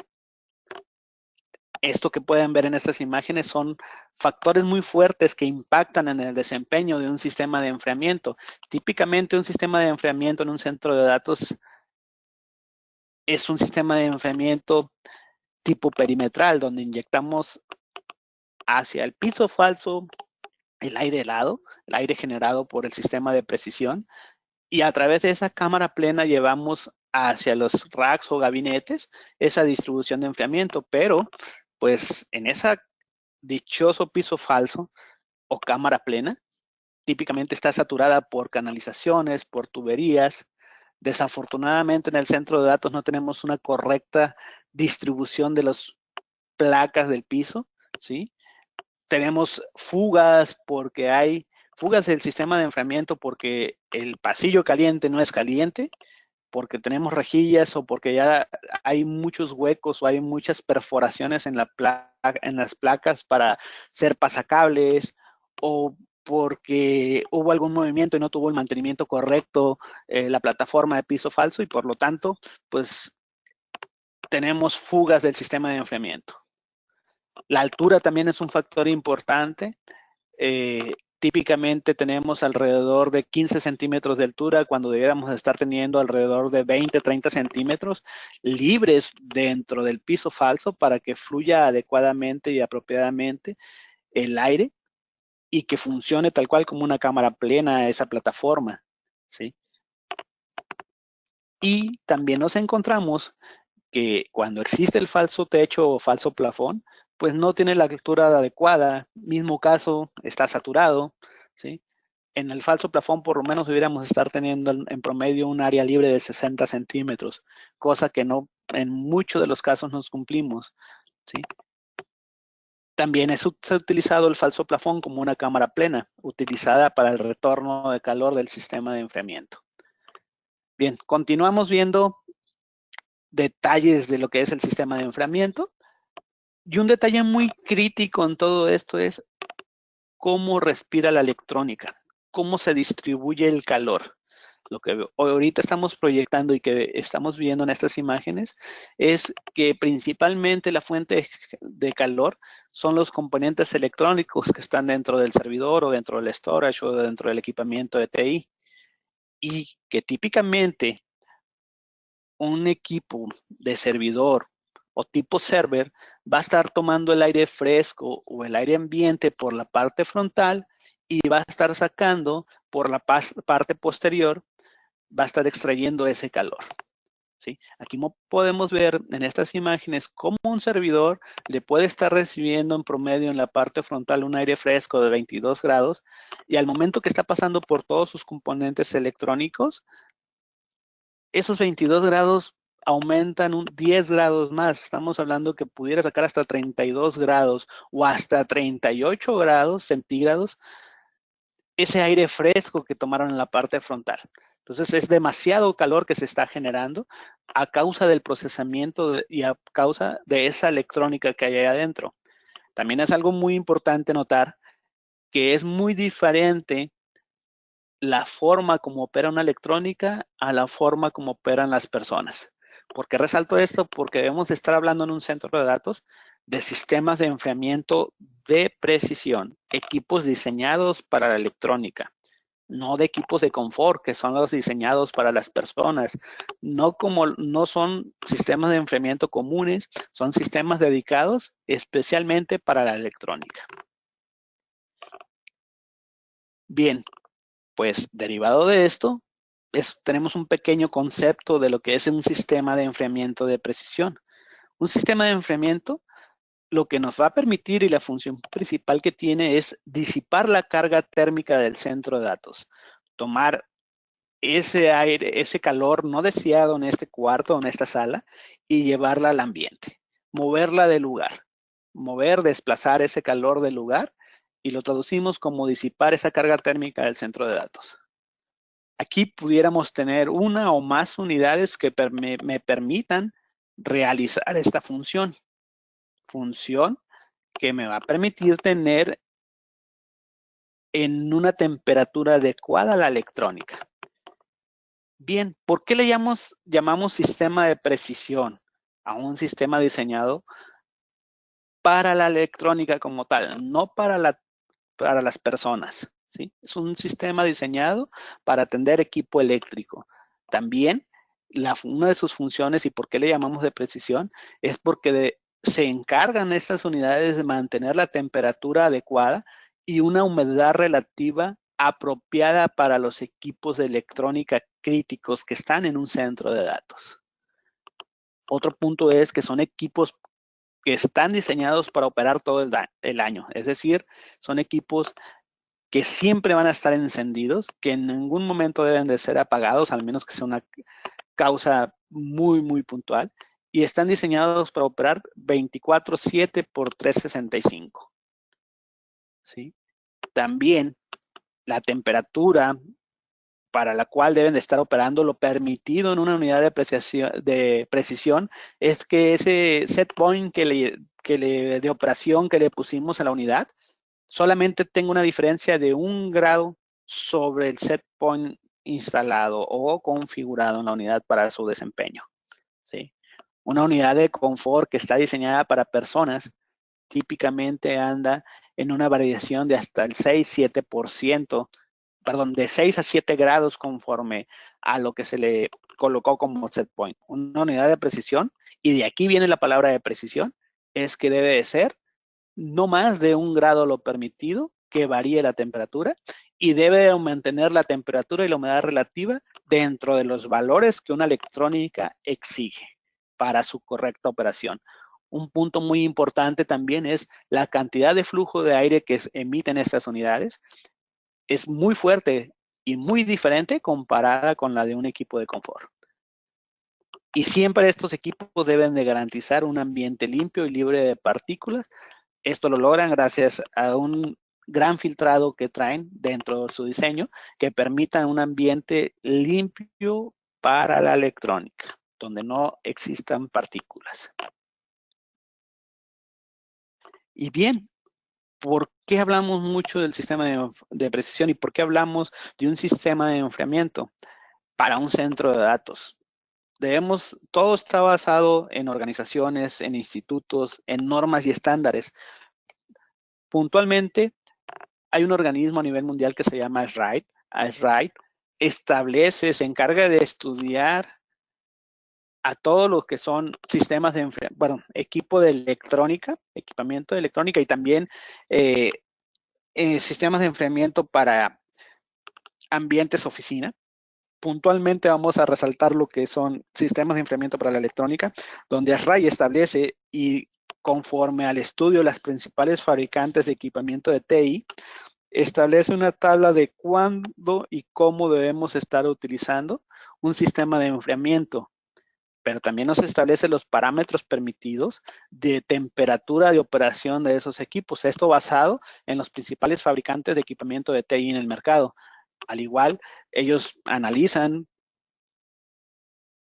Esto que pueden ver en estas imágenes son factores muy fuertes que impactan en el desempeño de un sistema de enfriamiento. Típicamente un sistema de enfriamiento en un centro de datos es un sistema de enfriamiento tipo perimetral, donde inyectamos hacia el piso falso el aire helado, el aire generado por el sistema de precisión, y a través de esa cámara plena llevamos hacia los racks o gabinetes esa distribución de enfriamiento, pero pues en esa dichoso piso falso o cámara plena, típicamente está saturada por canalizaciones, por tuberías. Desafortunadamente en el centro de datos no tenemos una correcta distribución de las placas del piso, ¿sí? Tenemos fugas porque hay fugas del sistema de enfriamiento porque el pasillo caliente no es caliente, porque tenemos rejillas o porque ya hay muchos huecos o hay muchas perforaciones en las placas para ser pasacables, o porque hubo algún movimiento y no tuvo el mantenimiento correcto la plataforma de piso falso y por lo tanto, pues tenemos fugas del sistema de enfriamiento. La altura también es un factor importante. Típicamente tenemos alrededor de 15 centímetros de altura cuando debiéramos estar teniendo alrededor de 20, 30 centímetros libres dentro del piso falso para que fluya adecuadamente y apropiadamente el aire y que funcione tal cual como una cámara plena esa plataforma, ¿sí? Y también nos encontramos que cuando existe el falso techo o falso plafón, pues no tiene la altura adecuada, mismo caso, está saturado, ¿sí? En el falso plafón por lo menos deberíamos estar teniendo en promedio un área libre de 60 centímetros, cosa que no en muchos de los casos nos cumplimos, ¿sí? También se ha utilizado el falso plafón como una cámara plena, utilizada para el retorno de calor del sistema de enfriamiento. Bien, continuamos viendo detalles de lo que es el sistema de enfriamiento. Y un detalle muy crítico en todo esto es cómo respira la electrónica, cómo se distribuye el calor. Lo que ahorita estamos proyectando y que estamos viendo en estas imágenes es que principalmente la fuente de calor son los componentes electrónicos que están dentro del servidor o dentro del storage o dentro del equipamiento de TI. Y que típicamente un equipo de servidor o tipo server va a estar tomando el aire fresco o el aire ambiente por la parte frontal y va a estar sacando por la parte posterior, va a estar extrayendo ese calor, ¿sí? Aquí podemos ver en estas imágenes cómo un servidor le puede estar recibiendo en promedio en la parte frontal un aire fresco de 22 grados y al momento que está pasando por todos sus componentes electrónicos, esos 22 grados aumentan 10 grados más. Estamos hablando que pudiera sacar hasta 32 grados o hasta 38 grados centígrados ese aire fresco que tomaron en la parte frontal. Entonces es demasiado calor que se está generando a causa del procesamiento y a causa de esa electrónica que hay ahí adentro. También es algo muy importante notar que es muy diferente la forma como opera una electrónica a la forma como operan las personas. ¿Por qué resalto esto? Porque debemos estar hablando en un centro de datos de sistemas de enfriamiento de precisión, equipos diseñados para la electrónica, no de equipos de confort, que son los diseñados para las personas. No son sistemas de enfriamiento comunes, son sistemas dedicados especialmente para la electrónica. Bien, pues derivado de esto, tenemos un pequeño concepto de lo que es un sistema de enfriamiento de precisión. Un sistema de enfriamiento lo que nos va a permitir y la función principal que tiene es disipar la carga térmica del centro de datos. Tomar ese aire, ese calor no deseado en este cuarto o en esta sala y llevarla al ambiente. Moverla del lugar. Desplazar ese calor del lugar y lo traducimos como disipar esa carga térmica del centro de datos. Aquí pudiéramos tener una o más unidades que me permitan realizar esta función. Función que me va a permitir tener en una temperatura adecuada la electrónica. Bien, ¿por qué le llamamos sistema de precisión a un sistema diseñado para la electrónica como tal, no para las personas? ¿Sí? Es un sistema diseñado para atender equipo eléctrico. También una de sus funciones y por qué le llamamos de precisión es porque se encargan estas unidades de mantener la temperatura adecuada y una humedad relativa apropiada para los equipos de electrónica críticos que están en un centro de datos. Otro punto es que son equipos que están diseñados para operar todo el año, es decir, son equipos que siempre van a estar encendidos, que en ningún momento deben de ser apagados, al menos que sea una causa muy, muy puntual, y están diseñados para operar 24/7 por 365. ¿Sí? También la temperatura para la cual deben de estar operando, lo permitido en una unidad de precisión es que ese set point de operación que le pusimos a la unidad solamente tenga una diferencia de 1 grado sobre el set point instalado o configurado en la unidad para su desempeño. ¿Sí? Una unidad de confort que está diseñada para personas típicamente anda en una variación de hasta el 6-7%, de 6 a 7 grados conforme a lo que se le colocó como set point. Una unidad de precisión, y de aquí viene la palabra de precisión, es que debe de ser no más de 1 grado lo permitido, que varíe la temperatura, y debe mantener la temperatura y la humedad relativa dentro de los valores que una electrónica exige para su correcta operación. Un punto muy importante también es la cantidad de flujo de aire que emiten estas unidades. Es muy fuerte y muy diferente comparada con la de un equipo de confort. Y siempre estos equipos deben de garantizar un ambiente limpio y libre de partículas. Esto lo logran gracias a un gran filtrado que traen dentro de su diseño que permitan un ambiente limpio para la electrónica, donde no existan partículas. Y bien, ¿por qué hablamos mucho del sistema de precisión y por qué hablamos de un sistema de enfriamiento para un centro de datos? Todo está basado en organizaciones, en institutos, en normas y estándares. Puntualmente, hay un organismo a nivel mundial que se llama SRAID. SRAID se encarga de estudiar a todos los que son sistemas de equipamiento de electrónica y también sistemas de enfriamiento para ambientes oficina. Puntualmente vamos a resaltar lo que son sistemas de enfriamiento para la electrónica, donde SRAID establece y conforme al estudio de las principales fabricantes de equipamiento de TI, establece una tabla de cuándo y cómo debemos estar utilizando un sistema de enfriamiento, pero también nos establece los parámetros permitidos de temperatura de operación de esos equipos. Esto basado en los principales fabricantes de equipamiento de TI en el mercado. Al igual, ellos analizan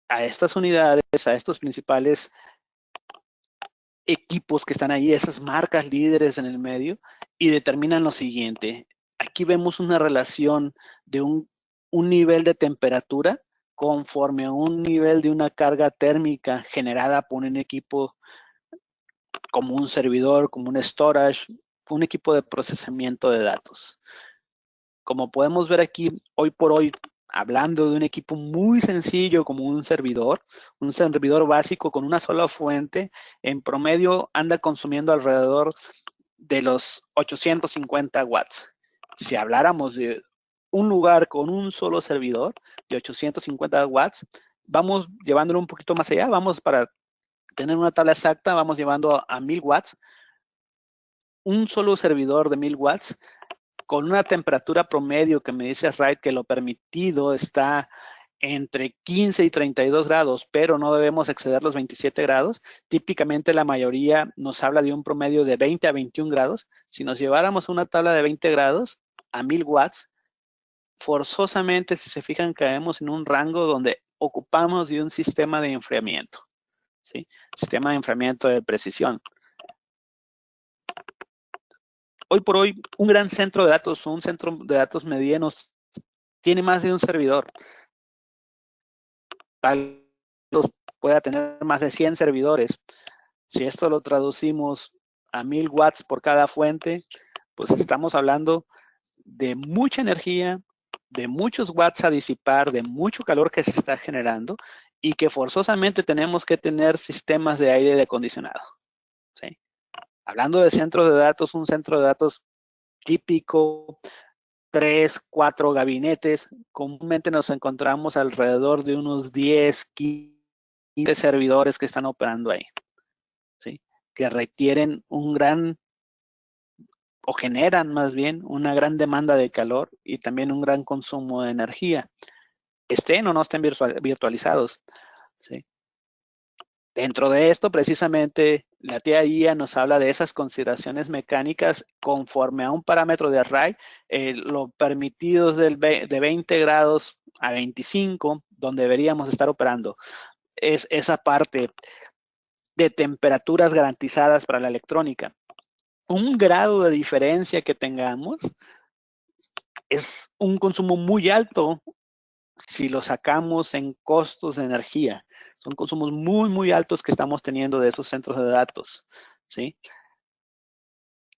a estas unidades, a estos principales equipos que están ahí, esas marcas líderes en el medio, y determinan lo siguiente. Aquí vemos una relación de un un nivel de temperatura conforme a un nivel de una carga térmica generada por un equipo como un servidor, como un storage, un equipo de procesamiento de datos. Como podemos ver aquí, hoy por hoy, hablando de un equipo muy sencillo como un servidor básico con una sola fuente, en promedio anda consumiendo alrededor de los 850 watts. Si habláramos de un lugar con un solo servidor de 850 watts, vamos llevándolo un poquito más allá, vamos para tener una tabla exacta, vamos llevando a 1000 watts. Un solo servidor de 1000 watts con una temperatura promedio que me dice Wright que lo permitido está entre 15 y 32 grados, pero no debemos exceder los 27 grados. Típicamente la mayoría nos habla de un promedio de 20 a 21 grados. Si nos lleváramos una tabla de 20 grados a 1000 watts, forzosamente, si se fijan, caemos en un rango donde ocupamos de un sistema de enfriamiento, ¿sí? Sistema de enfriamiento de precisión. Hoy por hoy, un gran centro de datos o un centro de datos medianos tiene más de un servidor. Tal vez pueda tener más de 100 servidores. Si esto lo traducimos a 1000 watts por cada fuente, pues estamos hablando de mucha energía, de muchos watts a disipar, de mucho calor que se está generando y que forzosamente tenemos que tener sistemas de aire acondicionado, ¿sí? Hablando de centros de datos, un centro de datos típico, 3, 4 gabinetes, comúnmente nos encontramos alrededor de unos 10, 15 servidores que están operando ahí, ¿sí? Que requieren un gran, o generan más bien, una gran demanda de calor y también un gran consumo de energía, estén o no estén virtualizados, ¿sí? Dentro de esto, precisamente, la tía IA nos habla de esas consideraciones mecánicas conforme a un parámetro de array, lo permitidos de 20 grados a 25, donde deberíamos estar operando. Es esa parte de temperaturas garantizadas para la electrónica. Un grado de diferencia que tengamos es un consumo muy alto si lo sacamos en costos de energía. Son consumos muy, muy altos que estamos teniendo de esos centros de datos, ¿sí?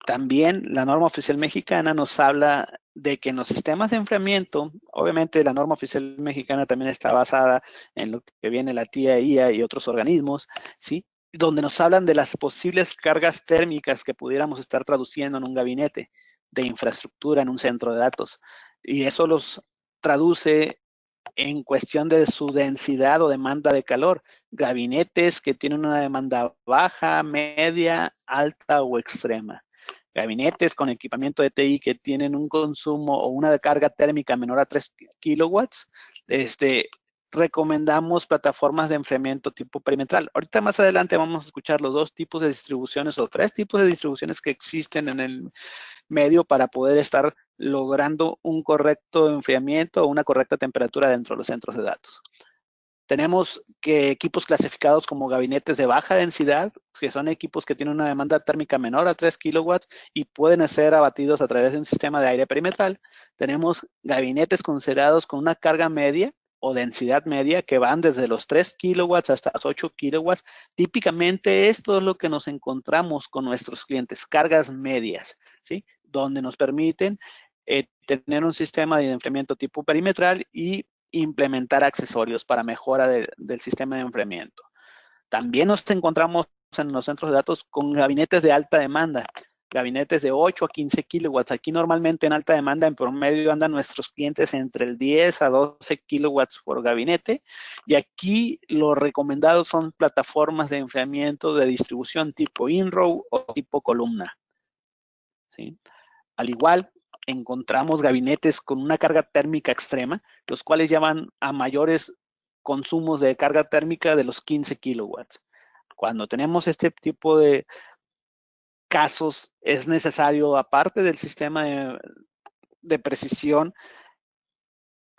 También la norma oficial mexicana nos habla de que en los sistemas de enfriamiento, obviamente la norma oficial mexicana también está basada en lo que viene la tía IA y otros organismos, ¿sí? Donde nos hablan de las posibles cargas térmicas que pudiéramos estar traduciendo en un gabinete de infraestructura en un centro de datos. Y eso los traduce en cuestión de su densidad o demanda de calor. Gabinetes que tienen una demanda baja, media, alta o extrema. Gabinetes con equipamiento de TI que tienen un consumo o una carga térmica menor a 3 kilowatts, recomendamos plataformas de enfriamiento tipo perimetral. Ahorita más adelante vamos a escuchar los dos tipos de distribuciones o 3 tipos de distribuciones que existen en el medio para poder estar logrando un correcto enfriamiento o una correcta temperatura dentro de los centros de datos. Tenemos que equipos clasificados como gabinetes de baja densidad, que son equipos que tienen una demanda térmica menor a 3 kilowatts y pueden ser abatidos a través de un sistema de aire perimetral. Tenemos gabinetes considerados con una carga media o densidad media que van desde los 3 kilowatts hasta los 8 kilowatts. Típicamente esto es lo que nos encontramos con nuestros clientes, cargas medias, ¿sí? Donde nos permiten tener un sistema de enfriamiento tipo perimetral y implementar accesorios para mejora del sistema de enfriamiento. También nos encontramos en los centros de datos con gabinetes de alta demanda, gabinetes de 8 a 15 kilowatts. Aquí normalmente en alta demanda en promedio andan nuestros clientes entre el 10 a 12 kilowatts por gabinete y aquí lo recomendado son plataformas de enfriamiento de distribución tipo in-row o tipo columna, ¿sí? Al igual, encontramos gabinetes con una carga térmica extrema, los cuales llevan a mayores consumos de carga térmica de los 15 kilowatts. Cuando tenemos este tipo de casos, es necesario, aparte del sistema de precisión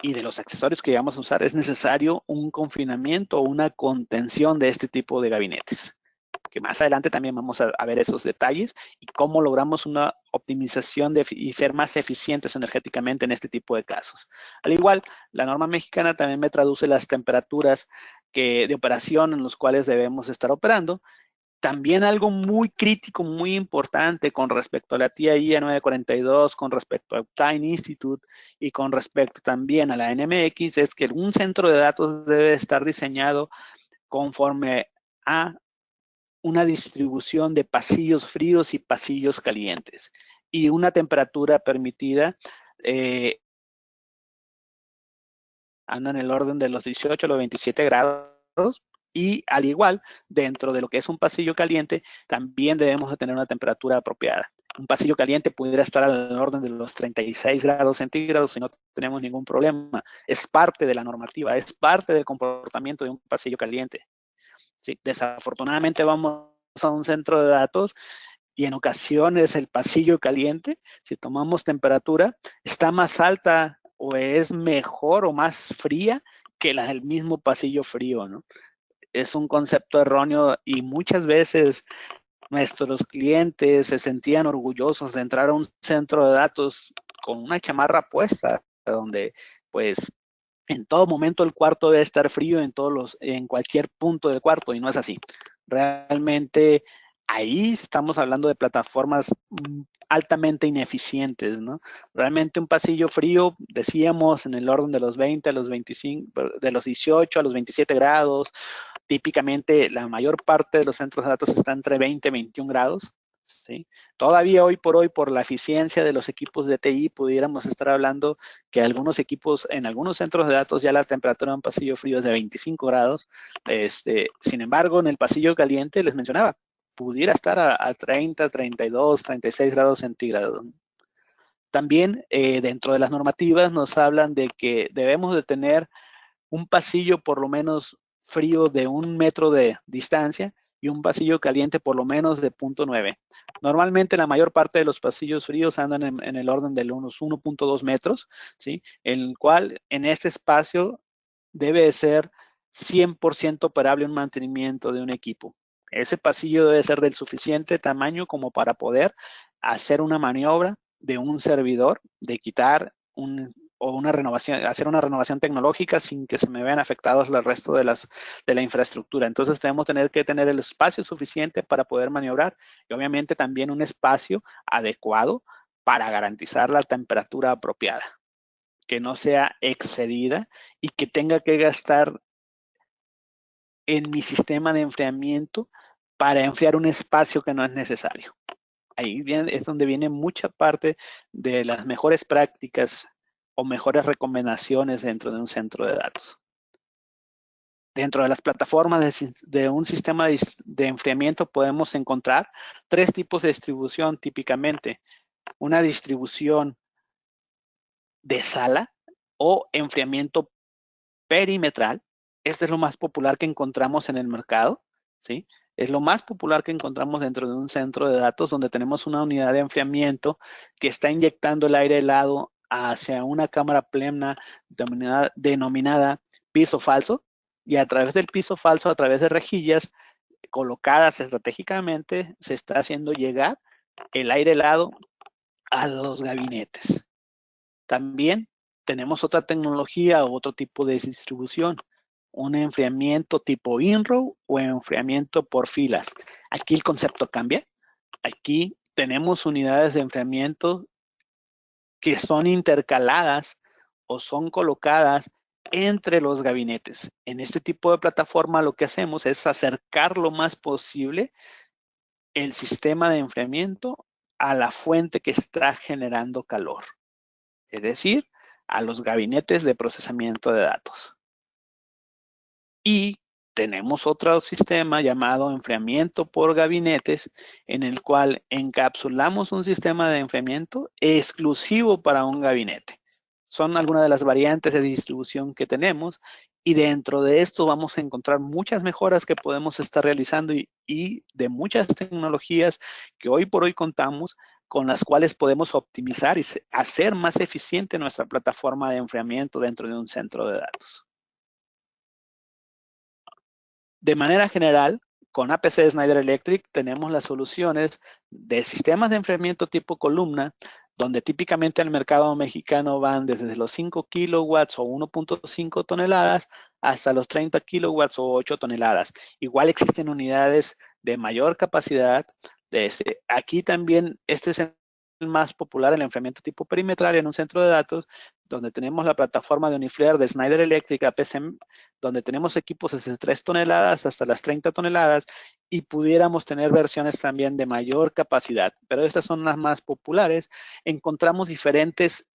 y de los accesorios que vamos a usar, es necesario un confinamiento o una contención de este tipo de gabinetes, que más adelante también vamos a ver esos detalles y cómo logramos una optimización y ser más eficientes energéticamente en este tipo de casos. Al igual, la norma mexicana también me traduce las temperaturas de operación en los cuales debemos estar operando. También algo muy crítico, muy importante con respecto a la TIA 942, con respecto a Time Institute y con respecto también a la NMX, es que un centro de datos debe estar diseñado conforme a una distribución de pasillos fríos y pasillos calientes y una temperatura permitida anda en el orden de los 18 a los 27 grados. Y al igual, dentro de lo que es un pasillo caliente, también debemos de tener una temperatura apropiada. Un pasillo caliente pudiera estar al orden de los 36 grados centígrados y no tenemos ningún problema. Es parte de la normativa, es parte del comportamiento de un pasillo caliente. Sí, desafortunadamente vamos a un centro de datos y en ocasiones el pasillo caliente, si tomamos temperatura, está más alta o es mejor o más fría que la del mismo pasillo frío, ¿no? Es un concepto erróneo y muchas veces nuestros clientes se sentían orgullosos de entrar a un centro de datos con una chamarra puesta, donde pues en todo momento el cuarto debe estar frío en cualquier punto del cuarto, y no es así. Realmente ahí estamos hablando de plataformas altamente ineficientes, ¿no? Realmente un pasillo frío, decíamos, en el orden de los 20 a los 25, de los 18 a los 27 grados. Típicamente la mayor parte de los centros de datos está entre 20 y 21 grados. ¿Sí? Todavía hoy por hoy, por la eficiencia de los equipos de TI, pudiéramos estar hablando que algunos equipos, en algunos centros de datos, ya la temperatura en un pasillo frío es de 25 grados. Sin embargo, en el pasillo caliente, les mencionaba, pudiera estar a 30, 32, 36 grados centígrados. También dentro de las normativas nos hablan de que debemos de tener un pasillo por lo menos frío de 1 metro de distancia y un pasillo caliente por lo menos de 0.9. Normalmente la mayor parte de los pasillos fríos andan en el orden de unos 1.2 metros, ¿sí? El cual en este espacio debe ser 100% operable un mantenimiento de un equipo. Ese pasillo debe ser del suficiente tamaño como para poder hacer una maniobra de un servidor, de quitar una renovación, hacer una renovación tecnológica sin que se me vean afectados el resto de la infraestructura. Entonces tenemos que tener el espacio suficiente para poder maniobrar y obviamente también un espacio adecuado para garantizar la temperatura apropiada, que no sea excedida y que tenga que gastar en mi sistema de enfriamiento para enfriar un espacio que no es necesario. Ahí es donde viene mucha parte de las mejores prácticas o mejores recomendaciones dentro de un centro de datos. Dentro de las plataformas de un sistema de enfriamiento podemos encontrar 3 tipos de distribución típicamente. Una distribución de sala o enfriamiento perimetral. Este es lo más popular que encontramos en el mercado, ¿sí? Es lo más popular que encontramos dentro de un centro de datos donde tenemos una unidad de enfriamiento que está inyectando el aire helado hacia una cámara plena denominada piso falso, y a través del piso falso, a través de rejillas colocadas estratégicamente, se está haciendo llegar el aire helado a los gabinetes. También tenemos otra tecnología, otro tipo de distribución, un enfriamiento tipo in-row o enfriamiento por filas. Aquí el concepto cambia. Aquí tenemos unidades de enfriamiento que son intercaladas o son colocadas entre los gabinetes. En este tipo de plataforma lo que hacemos es acercar lo más posible el sistema de enfriamiento a la fuente que está generando calor. Es decir, a los gabinetes de procesamiento de datos. Y tenemos otro sistema llamado enfriamiento por gabinetes, en el cual encapsulamos un sistema de enfriamiento exclusivo para un gabinete. Son algunas de las variantes de distribución que tenemos, y dentro de esto vamos a encontrar muchas mejoras que podemos estar realizando y de muchas tecnologías que hoy por hoy contamos, con las cuales podemos optimizar y hacer más eficiente nuestra plataforma de enfriamiento dentro de un centro de datos. De manera general, con APC Schneider Electric tenemos las soluciones de sistemas de enfriamiento tipo columna, donde típicamente al mercado mexicano van desde los 5 kilowatts o 1.5 toneladas hasta los 30 kilowatts o 8 toneladas. Igual existen unidades de mayor capacidad. Aquí también este es el más popular, el enfriamiento tipo perimetral en un centro de datos, donde tenemos la plataforma de Uniflare de Schneider Electric APCM, donde tenemos equipos desde 3 toneladas hasta las 30 toneladas y pudiéramos tener versiones también de mayor capacidad, pero estas son las más populares. Encontramos diferentes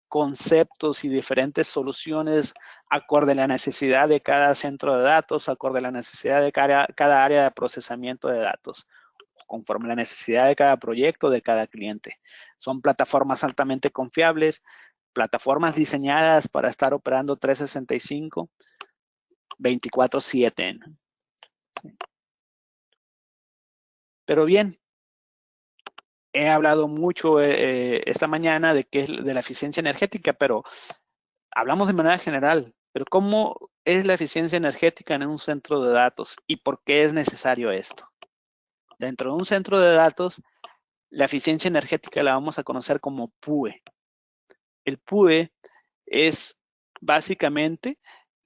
conceptos y diferentes soluciones acorde a la necesidad de cada centro de datos, acorde a la necesidad de cada área de procesamiento de datos, conforme a la necesidad de cada proyecto, de cada cliente. Son plataformas altamente confiables, plataformas diseñadas para estar operando 365, 24/7. Pero bien, he hablado mucho esta mañana de qué es de la eficiencia energética, pero hablamos de manera general. Pero ¿cómo es la eficiencia energética en un centro de datos y por qué es necesario esto? Dentro de un centro de datos, la eficiencia energética la vamos a conocer como PUE. El PUE es básicamente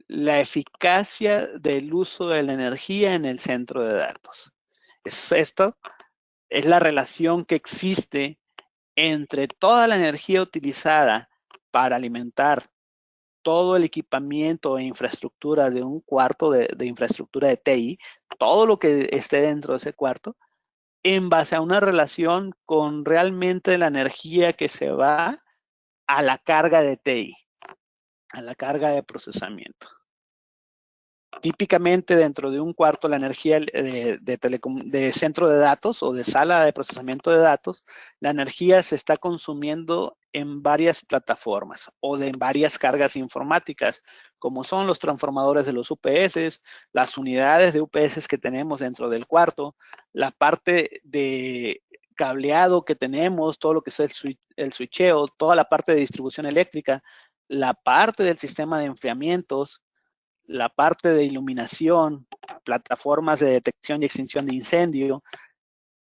la eficacia del uso de la energía en el centro de datos. Esto es la relación que existe entre toda la energía utilizada para alimentar todo el equipamiento e infraestructura de un cuarto de infraestructura de TI, todo lo que esté dentro de ese cuarto, en base a una relación con realmente la energía que se va a la carga de TI, a la carga de procesamiento. Típicamente dentro de un cuarto la energía de centro de datos o de sala de procesamiento de datos, la energía se está consumiendo en varias plataformas o en varias cargas informáticas, como son los transformadores de los UPS, las unidades de UPS que tenemos dentro del cuarto, la parte de cableado que tenemos, todo lo que es el switcheo, toda la parte de distribución eléctrica, la parte del sistema de enfriamientos, la parte de iluminación, plataformas de detección y extinción de incendio,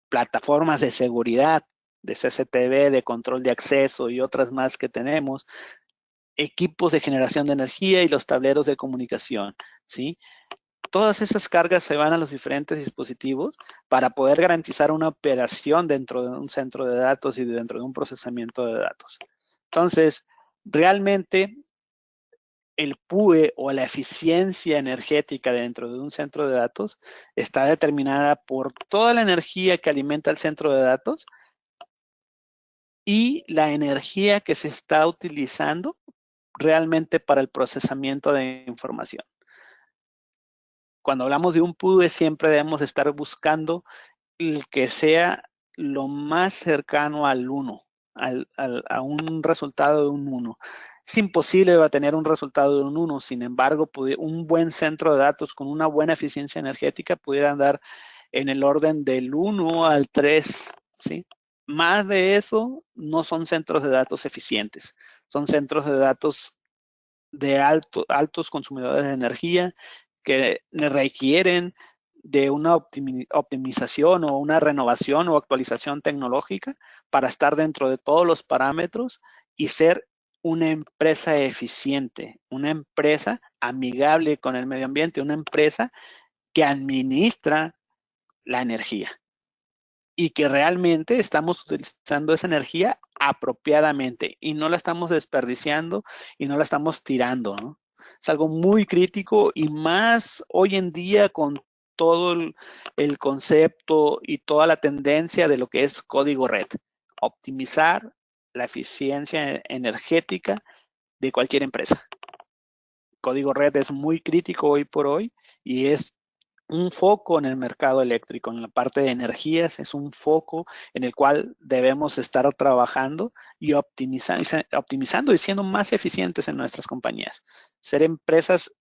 plataformas de seguridad, de CCTV, de control de acceso y otras más que tenemos, equipos de generación de energía y los tableros de comunicación, ¿sí? Todas esas cargas se van a los diferentes dispositivos para poder garantizar una operación dentro de un centro de datos y dentro de un procesamiento de datos. Entonces, realmente el PUE o la eficiencia energética dentro de un centro de datos está determinada por toda la energía que alimenta el centro de datos y la energía que se está utilizando realmente para el procesamiento de información. Cuando hablamos de un PUE siempre debemos estar buscando el que sea lo más cercano al 1, a un resultado de un 1. Es imposible va a tener un resultado de un 1, sin embargo, un buen centro de datos con una buena eficiencia energética pudiera andar en el orden del 1 al 3, ¿sí? Más de eso no son centros de datos eficientes, son centros de datos de altos consumidores de energía que requieren de una optimización o una renovación o actualización tecnológica para estar dentro de todos los parámetros y ser una empresa eficiente, una empresa amigable con el medio ambiente, una empresa que administra la energía y que realmente estamos utilizando esa energía apropiadamente y no la estamos desperdiciando y no la estamos tirando, ¿no? Es algo muy crítico y más hoy en día con todo el concepto y toda la tendencia de lo que es código red. Optimizar la eficiencia energética de cualquier empresa. Código red es muy crítico hoy por hoy y es un foco en el mercado eléctrico, en la parte de energías, es un foco en el cual debemos estar trabajando y optimizando y siendo más eficientes en nuestras compañías. Ser empresas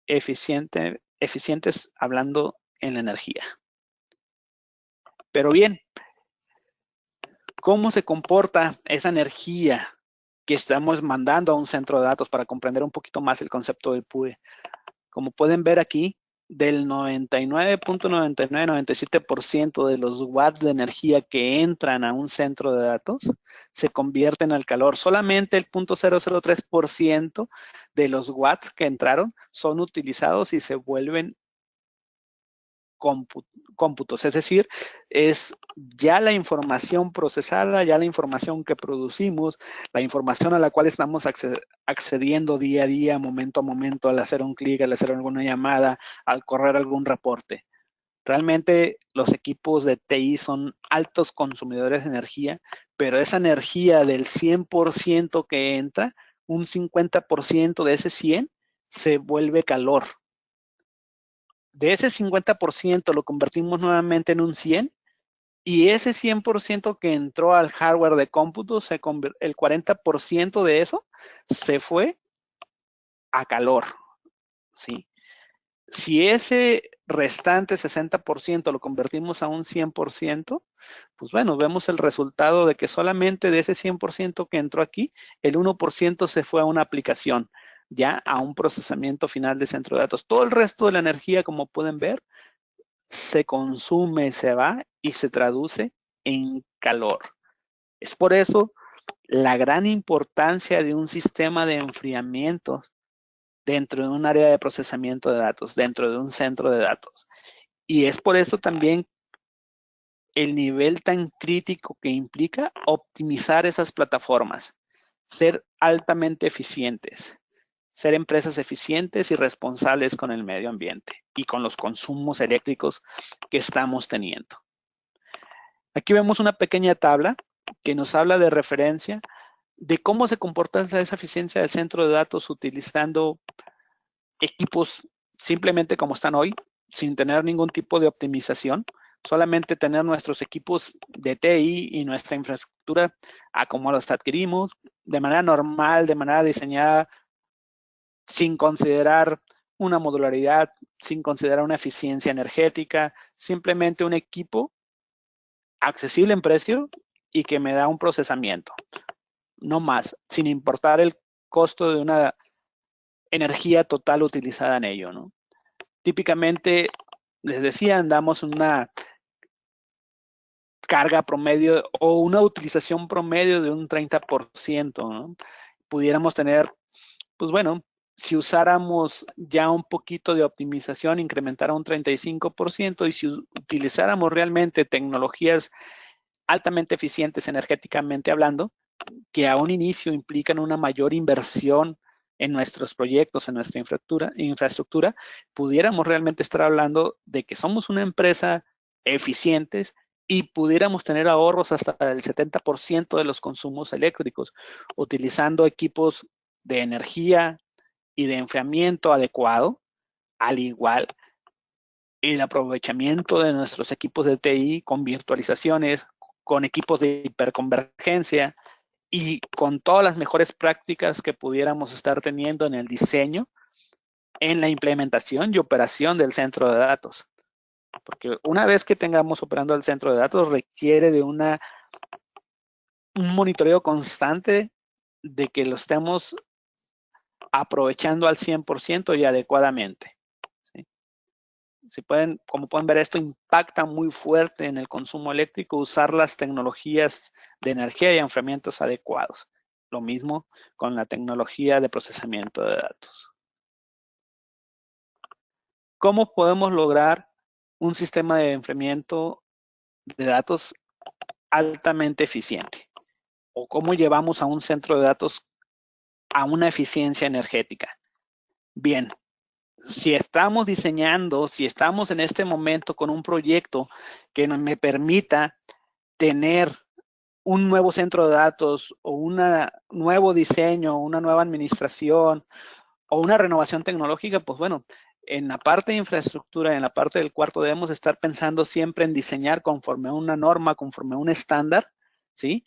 eficientes hablando en la energía. Pero bien, ¿cómo se comporta esa energía que estamos mandando a un centro de datos para comprender un poquito más el concepto del PUE? Como pueden ver aquí, del 99.9997% de los watts de energía que entran a un centro de datos se convierten al calor. Solamente el 0.003% de los watts que entraron son utilizados y se vuelven cómputos, es decir, es ya la información procesada, ya la información que producimos, la información a la cual estamos accediendo día a día, momento a momento, al hacer un clic, al hacer alguna llamada, al correr algún reporte. Realmente los equipos de TI son altos consumidores de energía, pero esa energía del 100% que entra, un 50% de ese 100 se vuelve calor. De ese 50% lo convertimos nuevamente en un 100 y ese 100% que entró al hardware de cómputo, el 40% de eso se fue a calor, ¿sí? Si ese restante 60% lo convertimos a un 100%, pues bueno, vemos el resultado de que solamente de ese 100% que entró aquí, el 1% se fue a una aplicación, ya a un procesamiento final de centro de datos. Todo el resto de la energía, como pueden ver, se consume, se va y se traduce en calor. Es por eso la gran importancia de un sistema de enfriamiento dentro de un área de procesamiento de datos, dentro de un centro de datos. Y es por eso también el nivel tan crítico que implica optimizar esas plataformas, ser altamente eficientes, ser empresas eficientes y responsables con el medio ambiente y con los consumos eléctricos que estamos teniendo. Aquí vemos una pequeña tabla que nos habla de referencia de cómo se comporta esa eficiencia del centro de datos utilizando equipos simplemente como están hoy, sin tener ningún tipo de optimización, solamente tener nuestros equipos de TI y nuestra infraestructura a como los adquirimos, de manera normal, de manera diseñada, sin considerar una modularidad, sin considerar una eficiencia energética, simplemente un equipo accesible en precio y que me da un procesamiento, no más, sin importar el costo de una energía total utilizada en ello, ¿no? Típicamente, les decía, andamos una carga promedio o una utilización promedio de un 30%, ¿no? Pudiéramos tener, pues bueno, si usáramos ya un poquito de optimización, incrementar a un 35%, y si utilizáramos realmente tecnologías altamente eficientes energéticamente hablando, que a un inicio implican una mayor inversión en nuestros proyectos, en nuestra infraestructura, pudiéramos realmente estar hablando de que somos una empresa eficientes y pudiéramos tener ahorros hasta el 70% de los consumos eléctricos, utilizando equipos de energía y de enfriamiento adecuado, al igual el aprovechamiento de nuestros equipos de TI con virtualizaciones, con equipos de hiperconvergencia y con todas las mejores prácticas que pudiéramos estar teniendo en el diseño, en la implementación y operación del centro de datos. Porque una vez que tengamos operando el centro de datos, requiere de un monitoreo constante de que lo estemos aprovechando al 100% y adecuadamente. ¿Sí? Como pueden ver, esto impacta muy fuerte en el consumo eléctrico, usar las tecnologías de energía y enfriamientos adecuados. Lo mismo con la tecnología de procesamiento de datos. ¿Cómo podemos lograr un sistema de enfriamiento de datos altamente eficiente? ¿O cómo llevamos a un centro de datos a una eficiencia energética? Bien, si estamos diseñando, si estamos en este momento con un proyecto que me permita tener un nuevo centro de datos o un nuevo diseño, una nueva administración o una renovación tecnológica, pues bueno, en la parte de infraestructura, en la parte del cuarto, debemos estar pensando siempre en diseñar conforme a una norma, conforme a un estándar, ¿sí?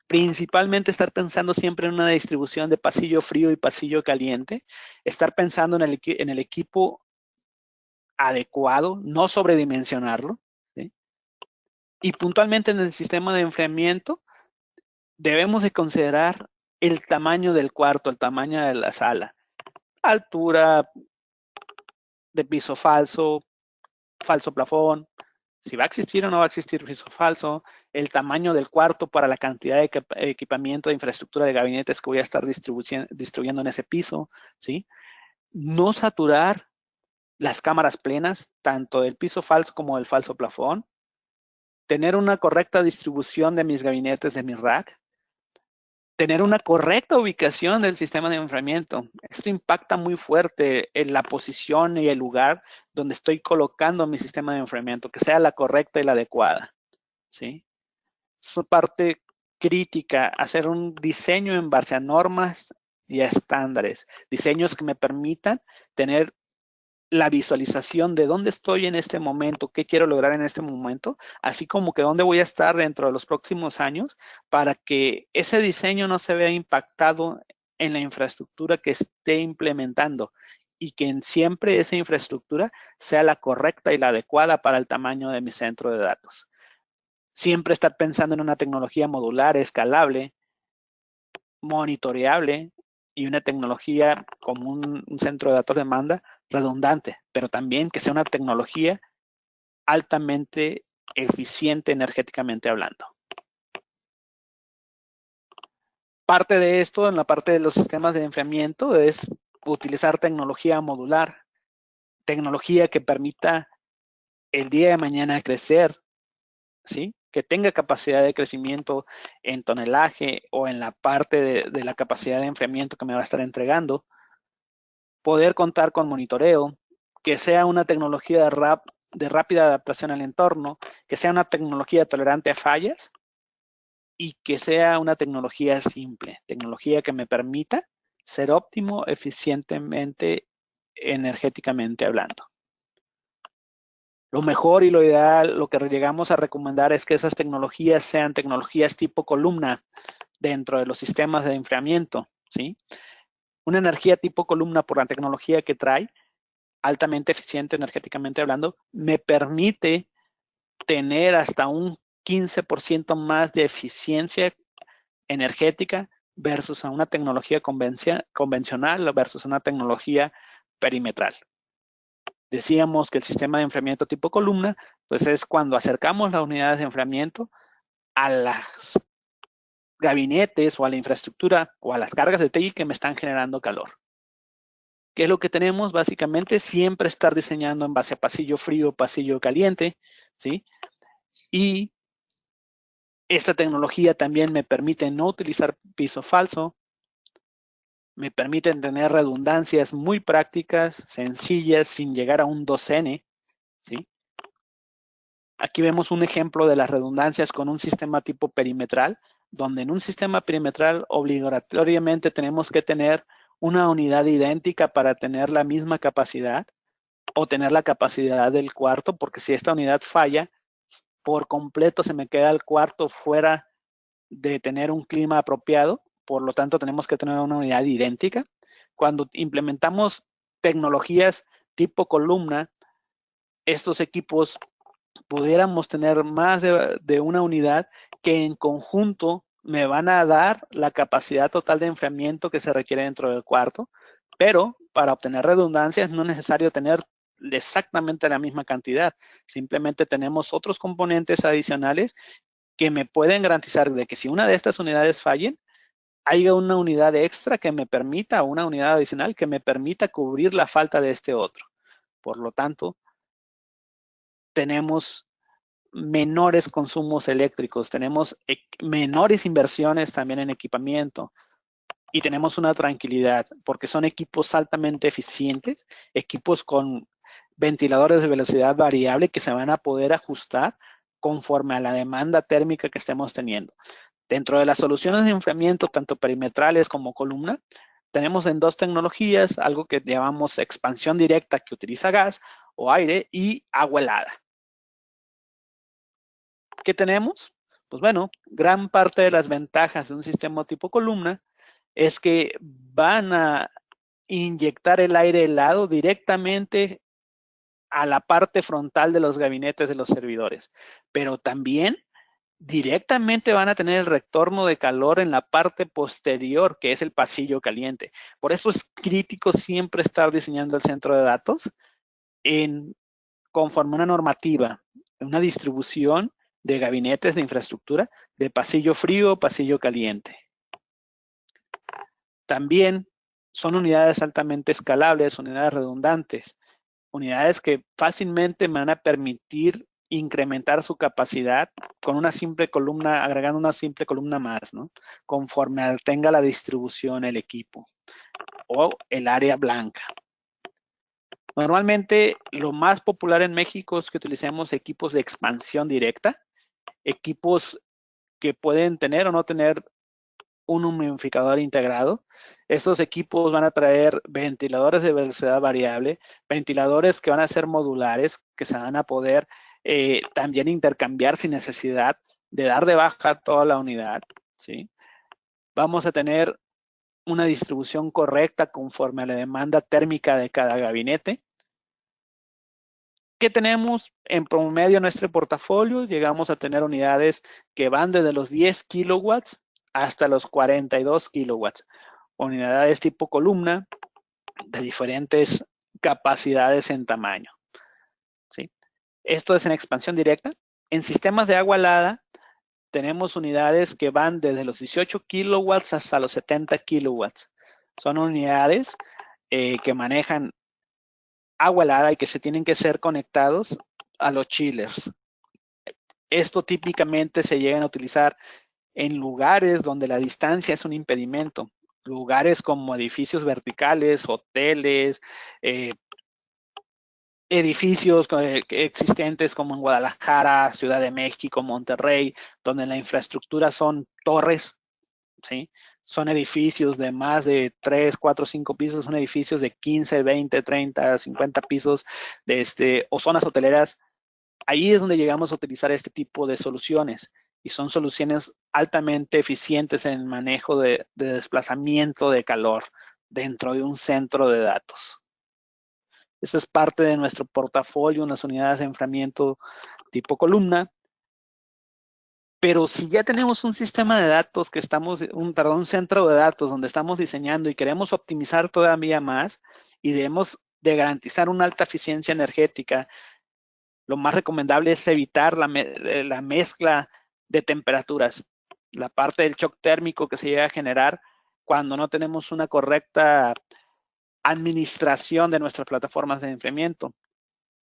Principalmente estar pensando siempre en una distribución de pasillo frío y pasillo caliente, estar pensando en el equipo adecuado, no sobredimensionarlo, ¿sí? Y puntualmente en el sistema de enfriamiento, debemos de considerar el tamaño del cuarto, el tamaño de la sala, altura, de piso falso, falso plafón, si va a existir o no va a existir piso falso, el tamaño del cuarto para la cantidad de equipamiento de infraestructura de gabinetes que voy a estar distribuyendo en ese piso, ¿sí? No saturar las cámaras plenas, tanto del piso falso como del falso plafón, tener una correcta distribución de mis gabinetes, de mi rack, tener una correcta ubicación del sistema de enfriamiento. Esto impacta muy fuerte en la posición y el lugar donde estoy colocando mi sistema de enfriamiento, que sea la correcta y la adecuada, ¿sí? Es parte crítica, hacer un diseño en base a normas y a estándares, diseños que me permitan tener la visualización de dónde estoy en este momento, qué quiero lograr en este momento, así como que dónde voy a estar dentro de los próximos años para que ese diseño no se vea impactado en la infraestructura que esté implementando y que siempre esa infraestructura sea la correcta y la adecuada para el tamaño de mi centro de datos. Siempre estar pensando en una tecnología modular, escalable, monitoreable y una tecnología como un centro de datos de demanda redundante, pero también que sea una tecnología altamente eficiente energéticamente hablando. Parte de esto, en la parte de los sistemas de enfriamiento, es utilizar tecnología modular, tecnología que permita el día de mañana crecer, ¿sí? Que tenga capacidad de crecimiento en tonelaje o en la parte de la capacidad de enfriamiento que me va a estar entregando. Poder contar con monitoreo, que sea una tecnología de rápida adaptación al entorno, que sea una tecnología tolerante a fallas y que sea una tecnología simple, tecnología que me permita ser óptimo eficientemente energéticamente hablando. Lo mejor y lo ideal, lo que llegamos a recomendar es que esas tecnologías sean tecnologías tipo columna dentro de los sistemas de enfriamiento, ¿sí? Una energía tipo columna por la tecnología que trae, altamente eficiente energéticamente hablando, me permite tener hasta un 15% más de eficiencia energética versus a una tecnología convencional versus una tecnología perimetral. Decíamos que el sistema de enfriamiento tipo columna, pues es cuando acercamos las unidades de enfriamiento a los gabinetes o a la infraestructura o a las cargas de TI que me están generando calor. ¿Qué es lo que tenemos? Básicamente siempre estar diseñando en base a pasillo frío, pasillo caliente, ¿sí? Y esta tecnología también me permite no utilizar piso falso, me permiten tener redundancias muy prácticas, sencillas, sin llegar a un 2N, ¿sí? Aquí vemos un ejemplo de las redundancias con un sistema tipo perimetral, donde en un sistema perimetral obligatoriamente tenemos que tener una unidad idéntica para tener la misma capacidad o tener la capacidad del cuarto, porque si esta unidad falla, por completo se me queda el cuarto fuera de tener un clima apropiado, por lo tanto tenemos que tener una unidad idéntica. Cuando implementamos tecnologías tipo columna, estos equipos pudiéramos tener más de una unidad que en conjunto me van a dar la capacidad total de enfriamiento que se requiere dentro del cuarto, pero para obtener redundancia no es necesario tener exactamente la misma cantidad, simplemente tenemos otros componentes adicionales que me pueden garantizar de que si una de estas unidades fallen, haya una unidad extra que me permita, una unidad adicional que me permita cubrir la falta de este otro. Por lo tanto, tenemos menores consumos eléctricos, tenemos menores inversiones también en equipamiento y tenemos una tranquilidad porque son equipos altamente eficientes, equipos con ventiladores de velocidad variable que se van a poder ajustar conforme a la demanda térmica que estemos teniendo. Dentro de las soluciones de enfriamiento, tanto perimetrales como columna, tenemos en dos tecnologías, algo que llamamos expansión directa que utiliza gas o aire y agua helada. ¿Qué tenemos? Pues bueno, gran parte de las ventajas de un sistema tipo columna es que van a inyectar el aire helado directamente a la parte frontal de los gabinetes de los servidores, pero también directamente van a tener el retorno de calor en la parte posterior, que es el pasillo caliente. Por eso es crítico siempre estar diseñando el centro de datos conforme a una normativa, una distribución de gabinetes de infraestructura de pasillo frío, pasillo caliente. También son unidades altamente escalables, unidades redundantes, unidades que fácilmente me van a permitir incrementar su capacidad con una simple columna, agregando una simple columna más, ¿no? Conforme tenga la distribución el equipo o el área blanca. Normalmente lo más popular en México es que utilicemos equipos de expansión directa, equipos que pueden tener o no tener un humidificador integrado. Estos equipos van a traer ventiladores de velocidad variable, ventiladores que van a ser modulares, que se van a poder también intercambiar sin necesidad de dar de baja toda la unidad, ¿sí? Vamos a tener una distribución correcta conforme a la demanda térmica de cada gabinete. ¿Qué tenemos en promedio en nuestro portafolio? Llegamos a tener unidades que van desde los 10 kilowatts hasta los 42 kilowatts. Unidades tipo columna de diferentes capacidades en tamaño, ¿sí? Esto es en expansión directa. En sistemas de agua helada tenemos unidades que van desde los 18 kilowatts hasta los 70 kilowatts. Son unidades que manejan agua helada y que se tienen que ser conectados a los chillers. Esto típicamente se llega a utilizar en lugares donde la distancia es un impedimento. Lugares como edificios verticales, hoteles, edificios existentes como en Guadalajara, Ciudad de México, Monterrey, donde la infraestructura son torres, ¿sí? Son edificios de más de 3, 4, 5 pisos, son edificios de 15, 20, 30, 50 pisos, o zonas hoteleras. Ahí es donde llegamos a utilizar este tipo de soluciones y son soluciones altamente eficientes en el manejo de desplazamiento de calor dentro de un centro de datos. Eso es parte de nuestro portafolio en las unidades de enfriamiento tipo columna. Pero si ya tenemos un sistema de datos que estamos, un centro de datos donde estamos diseñando y queremos optimizar todavía más y debemos de garantizar una alta eficiencia energética, lo más recomendable es evitar la mezcla de temperaturas, la parte del shock térmico que se llega a generar cuando no tenemos una correcta administración de nuestras plataformas de enfriamiento.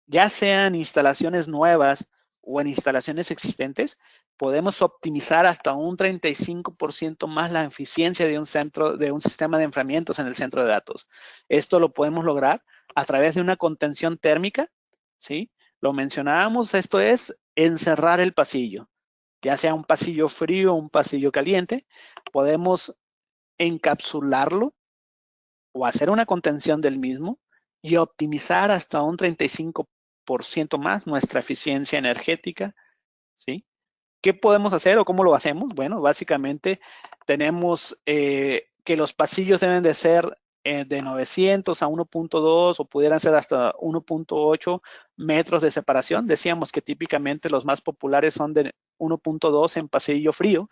Ya sean instalaciones nuevas o en instalaciones existentes, podemos optimizar hasta un 35% más la eficiencia de un sistema de enfriamientos en el centro de datos. Esto lo podemos lograr a través de una contención térmica, ¿sí? Lo mencionábamos, esto es encerrar el pasillo, ya sea un pasillo frío o un pasillo caliente, podemos encapsularlo o hacer una contención del mismo y optimizar hasta un 35% más nuestra eficiencia energética, ¿sí? ¿Qué podemos hacer o cómo lo hacemos? Bueno, básicamente tenemos que los pasillos deben de ser de 900 a 1.2 o pudieran ser hasta 1.8 metros de separación. Decíamos que típicamente los más populares son de 1.2 en pasillo frío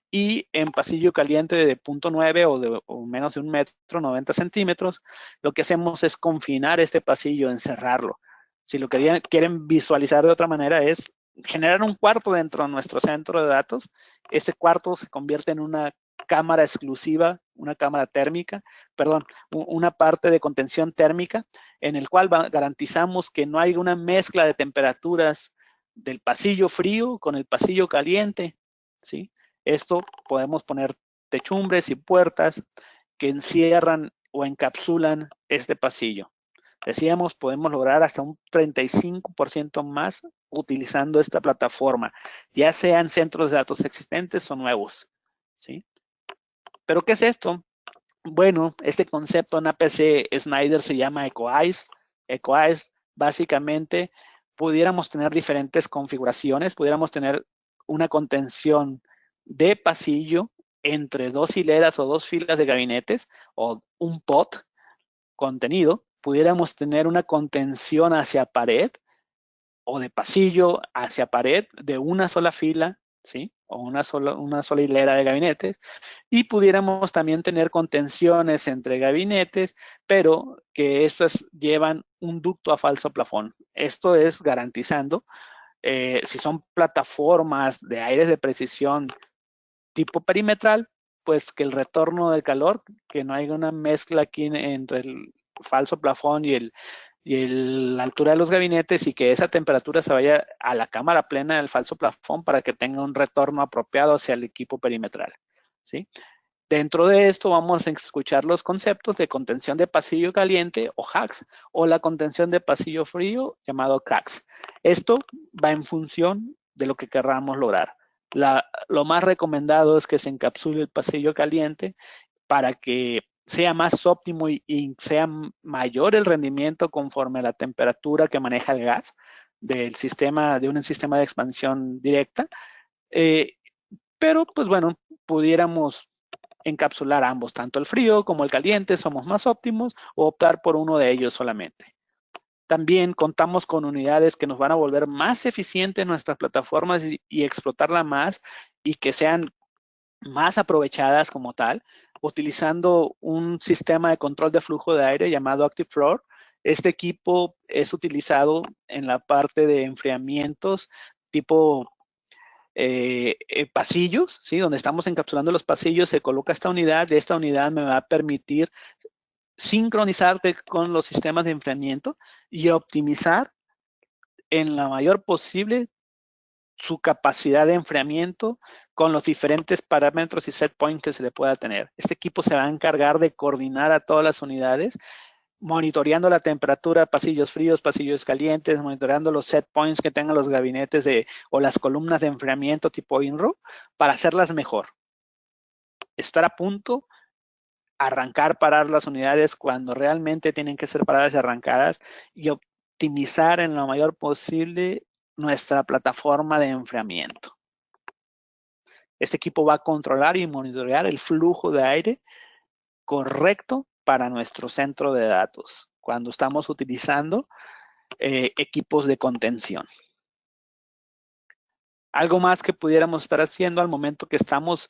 y en pasillo caliente de 0.9 o menos de 1 metro, 90 centímetros. Lo que hacemos es confinar este pasillo, encerrarlo. Si lo quieren visualizar de otra manera es generar un cuarto dentro de nuestro centro de datos. Este cuarto se convierte en una cámara exclusiva, una cámara térmica, perdón, una parte de contención térmica en el cual garantizamos que no hay una mezcla de temperaturas del pasillo frío con el pasillo caliente, ¿sí? Esto podemos poner techumbres y puertas que encierran o encapsulan este pasillo. Decíamos, podemos lograr hasta un 35% más utilizando esta plataforma, ya sean centros de datos existentes o nuevos, ¿sí? ¿Pero qué es esto? Bueno, este concepto en APC Schneider se llama EcoEyes. EcoEyes, básicamente, pudiéramos tener diferentes configuraciones, pudiéramos tener una contención de pasillo entre dos hileras o dos filas de gabinetes o un POT contenido, pudiéramos tener una contención hacia pared o de pasillo hacia pared de una sola fila ¿sí? O una sola hilera de gabinetes, y pudiéramos también tener contenciones entre gabinetes, pero que estas llevan un ducto a falso plafón. Esto es garantizando, si son plataformas de aires de precisión tipo perimetral, pues que el retorno del calor, que no haya una mezcla aquí entre el falso plafón la altura de los gabinetes, y que esa temperatura se vaya a la cámara plena del falso plafón para que tenga un retorno apropiado hacia el equipo perimetral, ¿sí? Dentro de esto vamos a escuchar los conceptos de contención de pasillo caliente o HACS, o la contención de pasillo frío llamado CACS. Esto va en función de lo que querramos lograr. Lo más recomendado es que se encapsule el pasillo caliente para que sea más óptimo y sea mayor el rendimiento conforme a la temperatura que maneja el gas de un sistema de expansión directa. Pero, pues bueno, pudiéramos encapsular ambos, tanto el frío como el caliente, somos más óptimos, o optar por uno de ellos solamente. También contamos con unidades que nos van a volver más eficientes nuestras plataformas y explotarla más, y que sean más aprovechadas como tal, utilizando un sistema de control de flujo de aire llamado Active Floor. Este equipo es utilizado en la parte de enfriamientos tipo pasillos, ¿sí? Donde estamos encapsulando los pasillos, se coloca esta unidad, y esta unidad me va a permitir sincronizarte con los sistemas de enfriamiento y optimizar en la mayor posible su capacidad de enfriamiento con los diferentes parámetros y set points que se le pueda tener. Este equipo se va a encargar de coordinar a todas las unidades, monitoreando la temperatura, pasillos fríos, pasillos calientes, monitoreando los set points que tengan los gabinetes o las columnas de enfriamiento tipo INRO, para hacerlas mejor. Estar a punto, arrancar, parar las unidades cuando realmente tienen que ser paradas y arrancadas, y optimizar en lo mayor posible nuestra plataforma de enfriamiento. Este equipo va a controlar y monitorear el flujo de aire correcto para nuestro centro de datos cuando estamos utilizando equipos de contención. Algo más que pudiéramos estar haciendo al momento que estamos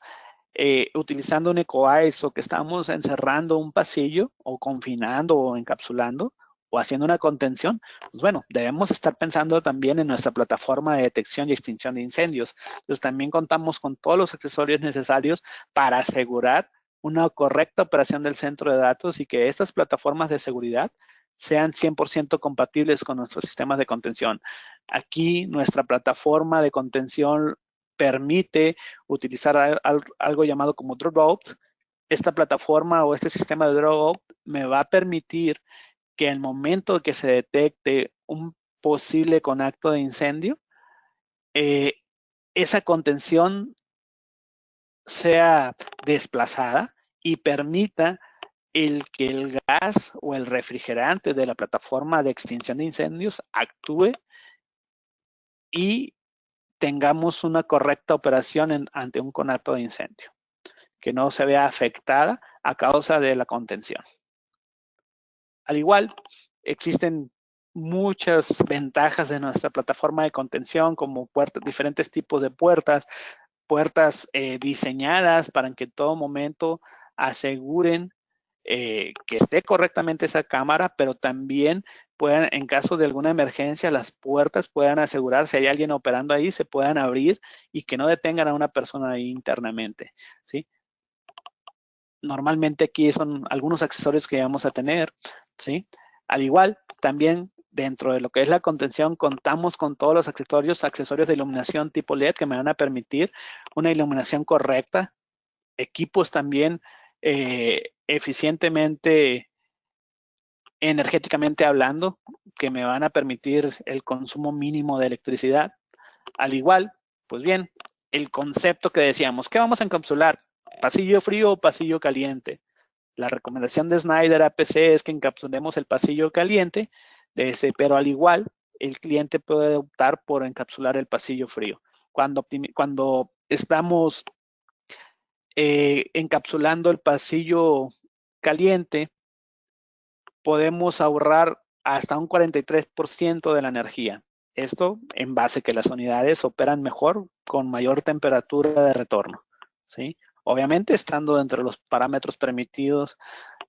utilizando un eco-ice, o que estamos encerrando un pasillo, o confinando, o encapsulando, o haciendo una contención, pues bueno, debemos estar pensando también en nuestra plataforma de detección y extinción de incendios. Entonces también contamos con todos los accesorios necesarios para asegurar una correcta operación del centro de datos, y que estas plataformas de seguridad sean 100% compatibles con nuestros sistemas de contención. Aquí nuestra plataforma de contención permite utilizar algo llamado como Dropout. Esta plataforma o este sistema de Dropout me va a permitir que al momento que se detecte un posible conato de incendio, esa contención sea desplazada y permita que el gas o el refrigerante de la plataforma de extinción de incendios actúe y tengamos una correcta operación ante un conato de incendio, que no se vea afectada a causa de la contención. Al igual, existen muchas ventajas de nuestra plataforma de contención, como diferentes tipos de puertas diseñadas para que en todo momento aseguren que esté correctamente esa cámara, pero también puedan, en caso de alguna emergencia, las puertas puedan asegurar, si hay alguien operando ahí, se puedan abrir y que no detengan a una persona ahí internamente, ¿sí? Normalmente aquí son algunos accesorios que vamos a tener, ¿sí? Al igual, también dentro de lo que es la contención, contamos con todos los accesorios de iluminación tipo LED, que me van a permitir una iluminación correcta, equipos también eficientemente, energéticamente hablando, que me van a permitir el consumo mínimo de electricidad. Al igual, pues bien, el concepto que decíamos, ¿qué vamos a encapsular? ¿Pasillo frío o pasillo caliente? La recomendación de Schneider APC es que encapsulemos el pasillo caliente, pero al igual, el cliente puede optar por encapsular el pasillo frío. Cuando estamos encapsulando el pasillo caliente, podemos ahorrar hasta un 43% de la energía. Esto en base a que las unidades operan mejor con mayor temperatura de retorno, ¿sí? Obviamente estando dentro de los parámetros permitidos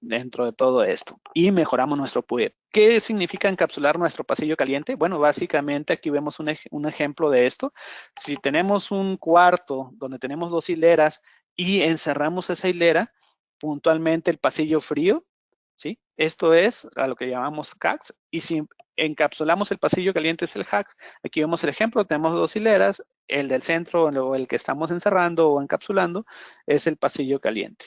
dentro de todo esto. Y mejoramos nuestro PUE. ¿Qué significa encapsular nuestro pasillo caliente? Bueno, básicamente aquí vemos un ejemplo de esto. Si tenemos un cuarto donde tenemos 2 hileras y encerramos esa hilera, puntualmente el pasillo frío, ¿sí? Esto es a lo que llamamos CACs. Y si encapsulamos el pasillo caliente es el HACS. Aquí vemos el ejemplo, tenemos 2 hileras, el del centro o el que estamos encerrando o encapsulando es el pasillo caliente.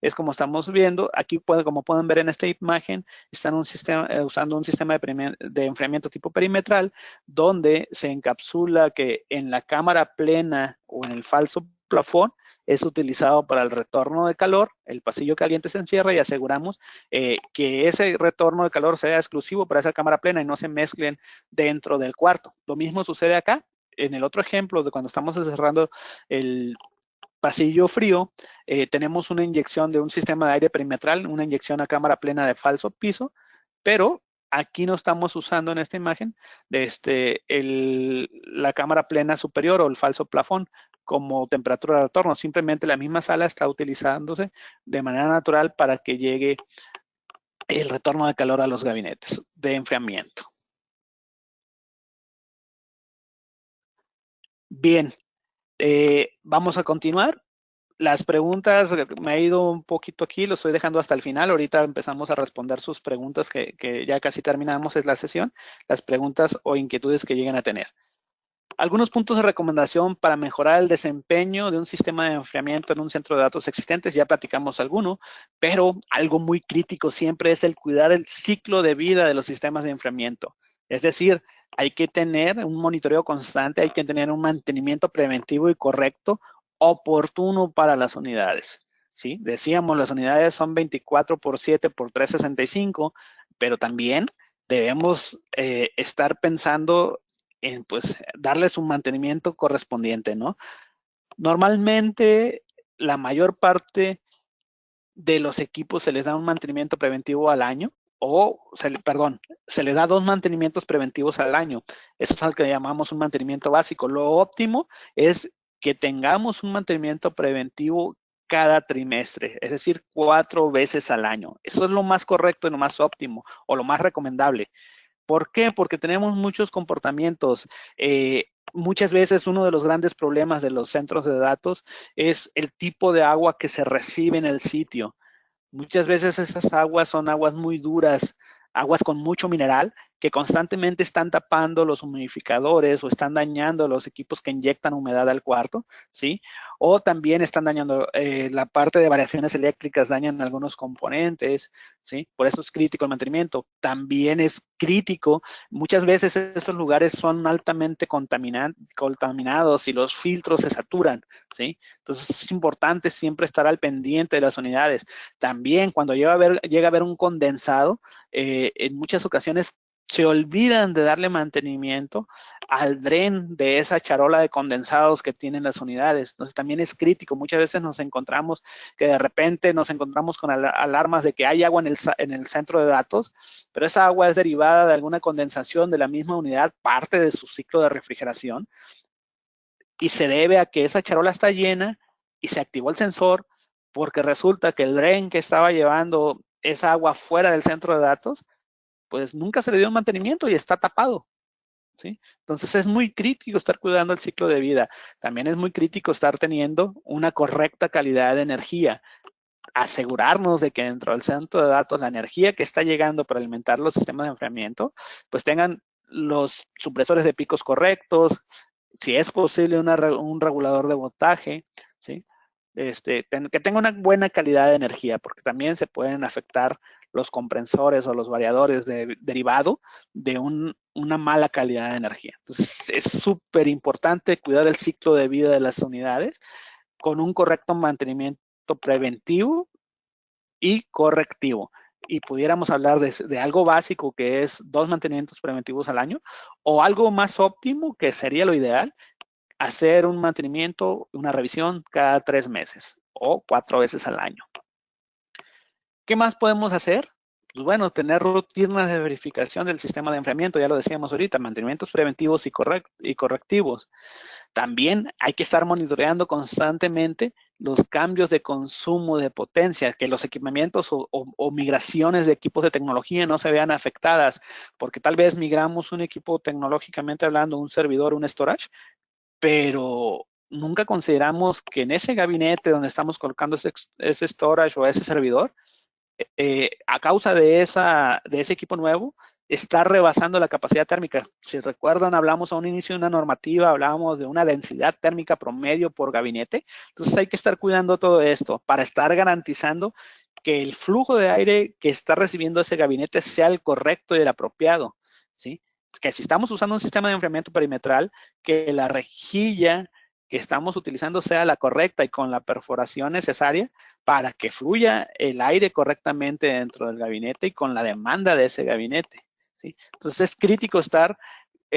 Es como estamos viendo, aquí como pueden ver en esta imagen, están usando un sistema de enfriamiento tipo perimetral, donde se encapsula que en la cámara plena o en el falso plafón es utilizado para el retorno de calor, el pasillo caliente se encierra y aseguramos que ese retorno de calor sea exclusivo para esa cámara plena y no se mezclen dentro del cuarto. Lo mismo sucede acá, en el otro ejemplo de cuando estamos encerrando el pasillo frío, tenemos una inyección de un sistema de aire perimetral, una inyección a cámara plena de falso piso, pero aquí no estamos usando en esta imagen la cámara plena superior o el falso plafón como temperatura de retorno. Simplemente la misma sala está utilizándose de manera natural para que llegue el retorno de calor a los gabinetes de enfriamiento. Bien, vamos a continuar. Las preguntas, me he ido un poquito aquí, lo estoy dejando hasta el final. Ahorita empezamos a responder sus preguntas que ya casi terminamos es la sesión, las preguntas o inquietudes que lleguen a tener. Algunos puntos de recomendación para mejorar el desempeño de un sistema de enfriamiento en un centro de datos existentes, ya platicamos alguno, pero algo muy crítico siempre es el cuidar el ciclo de vida de los sistemas de enfriamiento. Es decir, hay que tener un monitoreo constante, hay que tener un mantenimiento preventivo y correcto, oportuno para las unidades. ¿Sí? Decíamos, las unidades son 24/7 por 365, pero también debemos estar pensando en pues darles un mantenimiento correspondiente, ¿no? Normalmente la mayor parte de los equipos se les da un mantenimiento preventivo al año o, se les da 2 mantenimientos preventivos al año. Eso es algo que llamamos un mantenimiento básico. Lo óptimo es que tengamos un mantenimiento preventivo cada trimestre, es decir, 4 veces al año. Eso es lo más correcto y lo más óptimo o lo más recomendable. ¿Por qué? Porque tenemos muchos comportamientos. Muchas veces uno de los grandes problemas de los centros de datos es el tipo de agua que se recibe en el sitio. Muchas veces esas aguas son aguas muy duras, aguas con mucho mineral, que constantemente están tapando los humidificadores o están dañando los equipos que inyectan humedad al cuarto, ¿sí? O también están dañando la parte de variaciones eléctricas, dañan algunos componentes, ¿sí? Por eso es crítico el mantenimiento. También es crítico, muchas veces esos lugares son altamente contaminados y los filtros se saturan, ¿sí? Entonces es importante siempre estar al pendiente de las unidades. También cuando llega a haber un condensado, en muchas ocasiones se olvidan de darle mantenimiento al dren de esa charola de condensados que tienen las unidades. Entonces también es crítico. Muchas veces nos encontramos que de repente nos encontramos con alarmas de que hay agua en el centro de datos, pero esa agua es derivada de alguna condensación de la misma unidad, parte de su ciclo de refrigeración, y se debe a que esa charola está llena y se activó el sensor porque resulta que el dren que estaba llevando esa agua fuera del centro de datos, pues nunca se le dio un mantenimiento y está tapado, ¿sí? Entonces es muy crítico estar cuidando el ciclo de vida. También es muy crítico estar teniendo una correcta calidad de energía. Asegurarnos de que dentro del centro de datos la energía que está llegando para alimentar los sistemas de enfriamiento, pues tengan los supresores de picos correctos, si es posible un regulador de voltaje, ¿sí? Que tenga una buena calidad de energía, porque también se pueden afectar los comprensores o los variadores de derivado de una mala calidad de energía. Entonces, es súper importante cuidar el ciclo de vida de las unidades con un correcto mantenimiento preventivo y correctivo. Y pudiéramos hablar de algo básico que es 2 mantenimientos preventivos al año, o algo más óptimo que sería lo ideal, hacer un mantenimiento, una revisión cada 3 meses o 4 veces al año. ¿Qué más podemos hacer? Pues bueno, tener rutinas de verificación del sistema de enfriamiento, ya lo decíamos ahorita, mantenimientos preventivos y correctivos. También hay que estar monitoreando constantemente los cambios de consumo de potencia, que los equipamientos o migraciones de equipos de tecnología no se vean afectadas, porque tal vez migramos un equipo tecnológicamente hablando, un servidor, un storage, pero nunca consideramos que en ese gabinete donde estamos colocando ese storage o ese servidor, a causa de ese equipo nuevo, está rebasando la capacidad térmica. Si recuerdan, hablamos a un inicio de una normativa, hablábamos de una densidad térmica promedio por gabinete. Entonces hay que estar cuidando todo esto para estar garantizando que el flujo de aire que está recibiendo ese gabinete sea el correcto y el apropiado, ¿sí? Que si estamos usando un sistema de enfriamiento perimetral, que la rejilla que estamos utilizando sea la correcta y con la perforación necesaria para que fluya el aire correctamente dentro del gabinete y con la demanda de ese gabinete, ¿sí? Entonces es crítico estar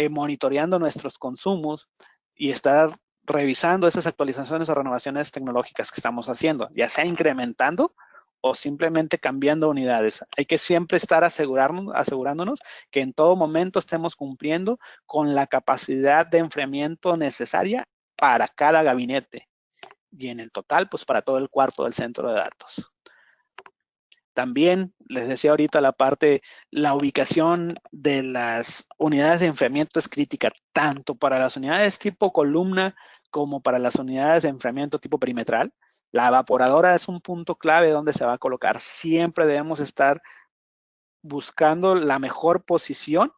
monitoreando nuestros consumos y estar revisando esas actualizaciones o renovaciones tecnológicas que estamos haciendo, ya sea incrementando o simplemente cambiando unidades. Hay que siempre estar asegurándonos que en todo momento estemos cumpliendo con la capacidad de enfriamiento necesaria para cada gabinete y en el total, pues para todo el cuarto del centro de datos. También les decía ahorita la ubicación de las unidades de enfriamiento es crítica, tanto para las unidades tipo columna como para las unidades de enfriamiento tipo perimetral. La evaporadora es un punto clave donde se va a colocar. Siempre debemos estar buscando la mejor posición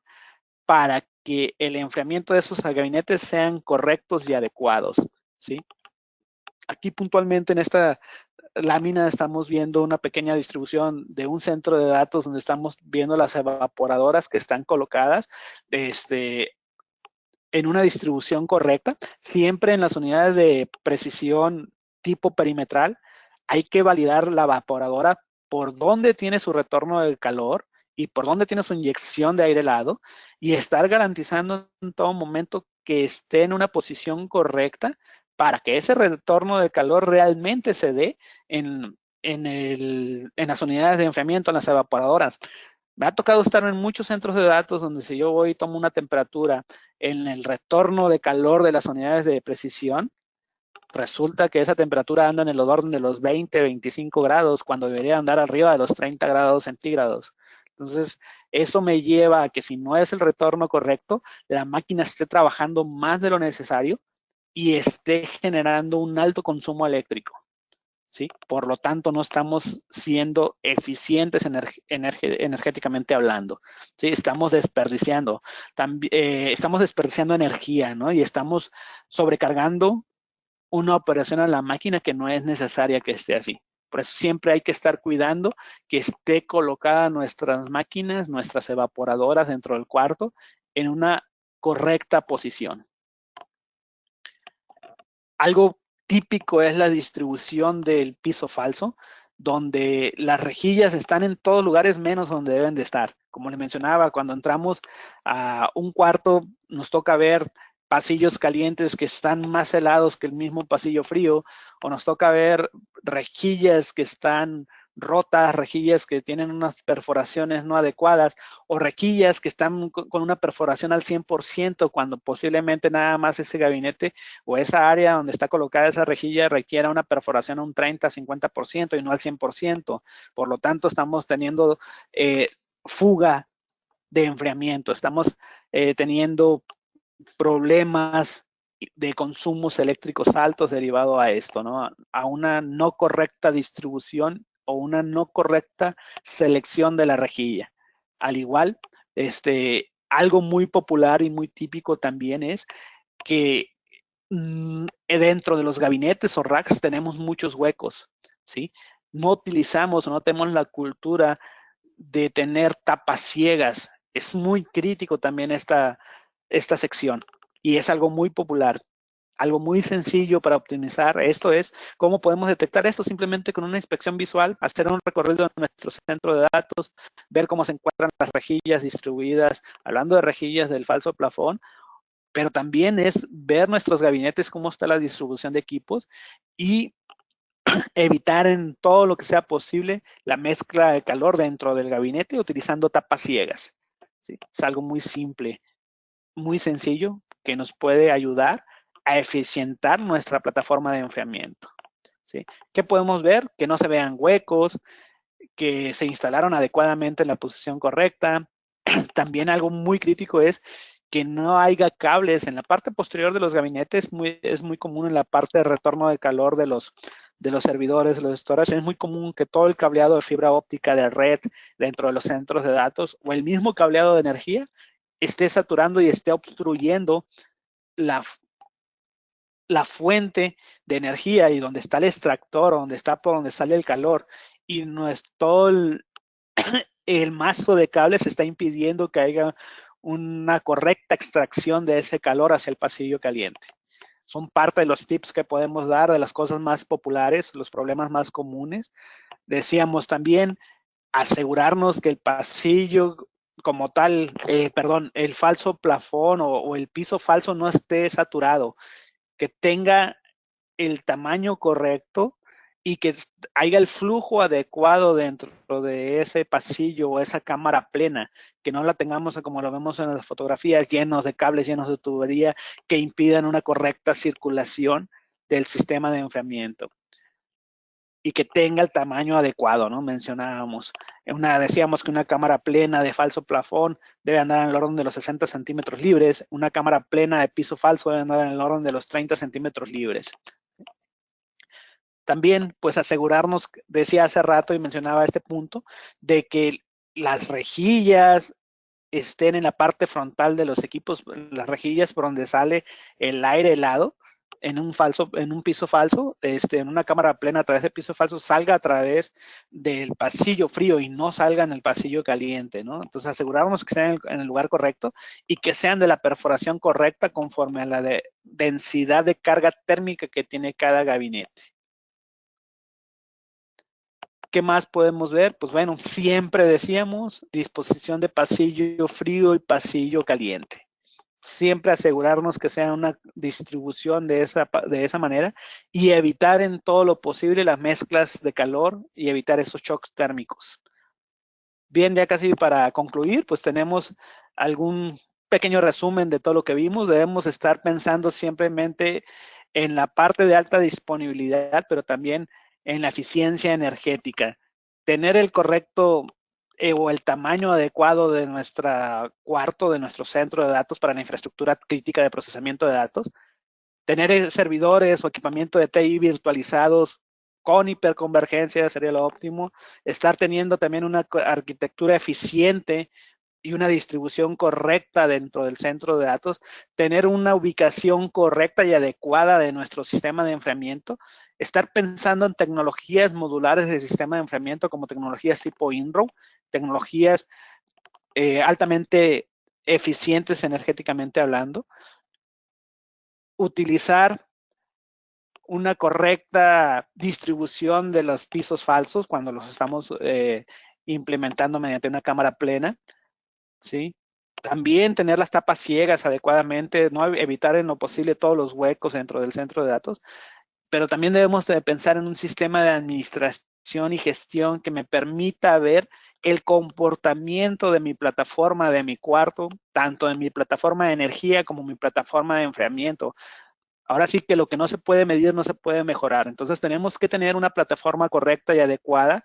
para que el enfriamiento de esos gabinetes sean correctos y adecuados, ¿sí? Aquí puntualmente en esta lámina estamos viendo una pequeña distribución de un centro de datos donde estamos viendo las evaporadoras que están colocadas en una distribución correcta. Siempre en las unidades de precisión tipo perimetral hay que validar la evaporadora por dónde tiene su retorno de calor y por dónde tiene su inyección de aire helado y estar garantizando en todo momento que esté en una posición correcta para que ese retorno de calor realmente se dé en las unidades de enfriamiento, en las evaporadoras. Me ha tocado estar en muchos centros de datos donde si yo voy y tomo una temperatura en el retorno de calor de las unidades de precisión, resulta que esa temperatura anda en el orden de los 20, 25 grados, cuando debería andar arriba de los 30 grados centígrados. Entonces, eso me lleva a que si no es el retorno correcto, la máquina esté trabajando más de lo necesario y esté generando un alto consumo eléctrico, ¿sí? Por lo tanto, no estamos siendo eficientes energéticamente hablando, ¿sí? Estamos desperdiciando energía, ¿no? Y estamos sobrecargando una operación a la máquina que no es necesaria que esté así. Por eso siempre hay que estar cuidando que esté colocada nuestras máquinas, nuestras evaporadoras dentro del cuarto en una correcta posición. Algo típico es la distribución del piso falso, donde las rejillas están en todos lugares menos donde deben de estar. Como les mencionaba, cuando entramos a un cuarto, nos toca ver pasillos calientes que están más helados que el mismo pasillo frío, o nos toca ver rejillas que están rotas, rejillas que tienen unas perforaciones no adecuadas, o rejillas que están con una perforación al 100%, cuando posiblemente nada más ese gabinete o esa área donde está colocada esa rejilla requiera una perforación a un 30, 50% y no al 100%. Por lo tanto, estamos teniendo fuga de enfriamiento, estamos teniendo problemas de consumos eléctricos altos derivado a esto, ¿no? A una no correcta distribución o una no correcta selección de la rejilla. Al igual, algo muy popular y muy típico también es que dentro de los gabinetes o racks tenemos muchos huecos, ¿sí? No utilizamos o no tenemos la cultura de tener tapas ciegas. Es muy crítico también esta sección y es algo muy popular, algo muy sencillo para optimizar. Esto es cómo podemos detectar esto simplemente con una inspección visual, hacer un recorrido en nuestro centro de datos, ver cómo se encuentran las rejillas distribuidas, hablando de rejillas del falso plafón, pero también es ver nuestros gabinetes, cómo está la distribución de equipos y evitar en todo lo que sea posible la mezcla de calor dentro del gabinete utilizando tapas ciegas. ¿Sí? Es algo muy simple, muy sencillo, que nos puede ayudar a eficientar nuestra plataforma de enfriamiento. ¿Sí? ¿Qué podemos ver? Que no se vean huecos, que se instalaron adecuadamente en la posición correcta. También algo muy crítico es que no haya cables en la parte posterior de los gabinetes. Es muy común en la parte de retorno de calor de los servidores, de los storage. Es muy común que todo el cableado de fibra óptica de red dentro de los centros de datos o el mismo cableado de energía esté saturando y esté obstruyendo la fuente de energía y donde está el extractor, donde está por donde sale el calor, y no es todo el mazo de cables está impidiendo que haya una correcta extracción de ese calor hacia el pasillo caliente. Son parte de los tips que podemos dar, de las cosas más populares, los problemas más comunes. Decíamos también asegurarnos que el pasillo como tal, el falso plafón o el piso falso no esté saturado, que tenga el tamaño correcto y que haya el flujo adecuado dentro de ese pasillo o esa cámara plena, que no la tengamos como lo vemos en las fotografías, llenos de cables, llenos de tubería, que impidan una correcta circulación del sistema de enfriamiento. Y que tenga el tamaño adecuado, ¿no? Mencionábamos. Decíamos que una cámara plena de falso plafón debe andar en el orden de los 60 centímetros libres, una cámara plena de piso falso debe andar en el orden de los 30 centímetros libres. También, pues asegurarnos, decía hace rato y mencionaba este punto, de que las rejillas estén en la parte frontal de los equipos, las rejillas por donde sale el aire helado, en un piso falso, en una cámara plena a través del piso falso, salga a través del pasillo frío y no salga en el pasillo caliente, ¿no? Entonces asegurarnos que sean en el lugar correcto y que sean de la perforación correcta conforme a la densidad de carga térmica que tiene cada gabinete. ¿Qué más podemos ver? Pues bueno, siempre decíamos disposición de pasillo frío y pasillo caliente. Siempre asegurarnos que sea una distribución de esa manera y evitar en todo lo posible las mezclas de calor y evitar esos shocks térmicos. Bien, ya casi para concluir, pues tenemos algún pequeño resumen de todo lo que vimos. Debemos estar pensando simplemente en la parte de alta disponibilidad, pero también en la eficiencia energética. Tener el correcto o el tamaño adecuado de nuestro cuarto, de nuestro centro de datos para la infraestructura crítica de procesamiento de datos. Tener servidores o equipamiento de TI virtualizados con hiperconvergencia sería lo óptimo. Estar teniendo también una arquitectura eficiente y una distribución correcta dentro del centro de datos, tener una ubicación correcta y adecuada de nuestro sistema de enfriamiento, estar pensando en tecnologías modulares de sistema de enfriamiento como tecnologías tipo INRO, tecnologías altamente eficientes energéticamente hablando, utilizar una correcta distribución de los pisos falsos cuando los estamos implementando mediante una cámara plena, ¿sí? También tener las tapas ciegas adecuadamente, no evitar en lo posible todos los huecos dentro del centro de datos, pero también debemos de pensar en un sistema de administración y gestión que me permita ver el comportamiento de mi plataforma, de mi cuarto, tanto en mi plataforma de energía como mi plataforma de enfriamiento. Ahora sí que lo que no se puede medir no se puede mejorar. Entonces tenemos que tener una plataforma correcta y adecuada.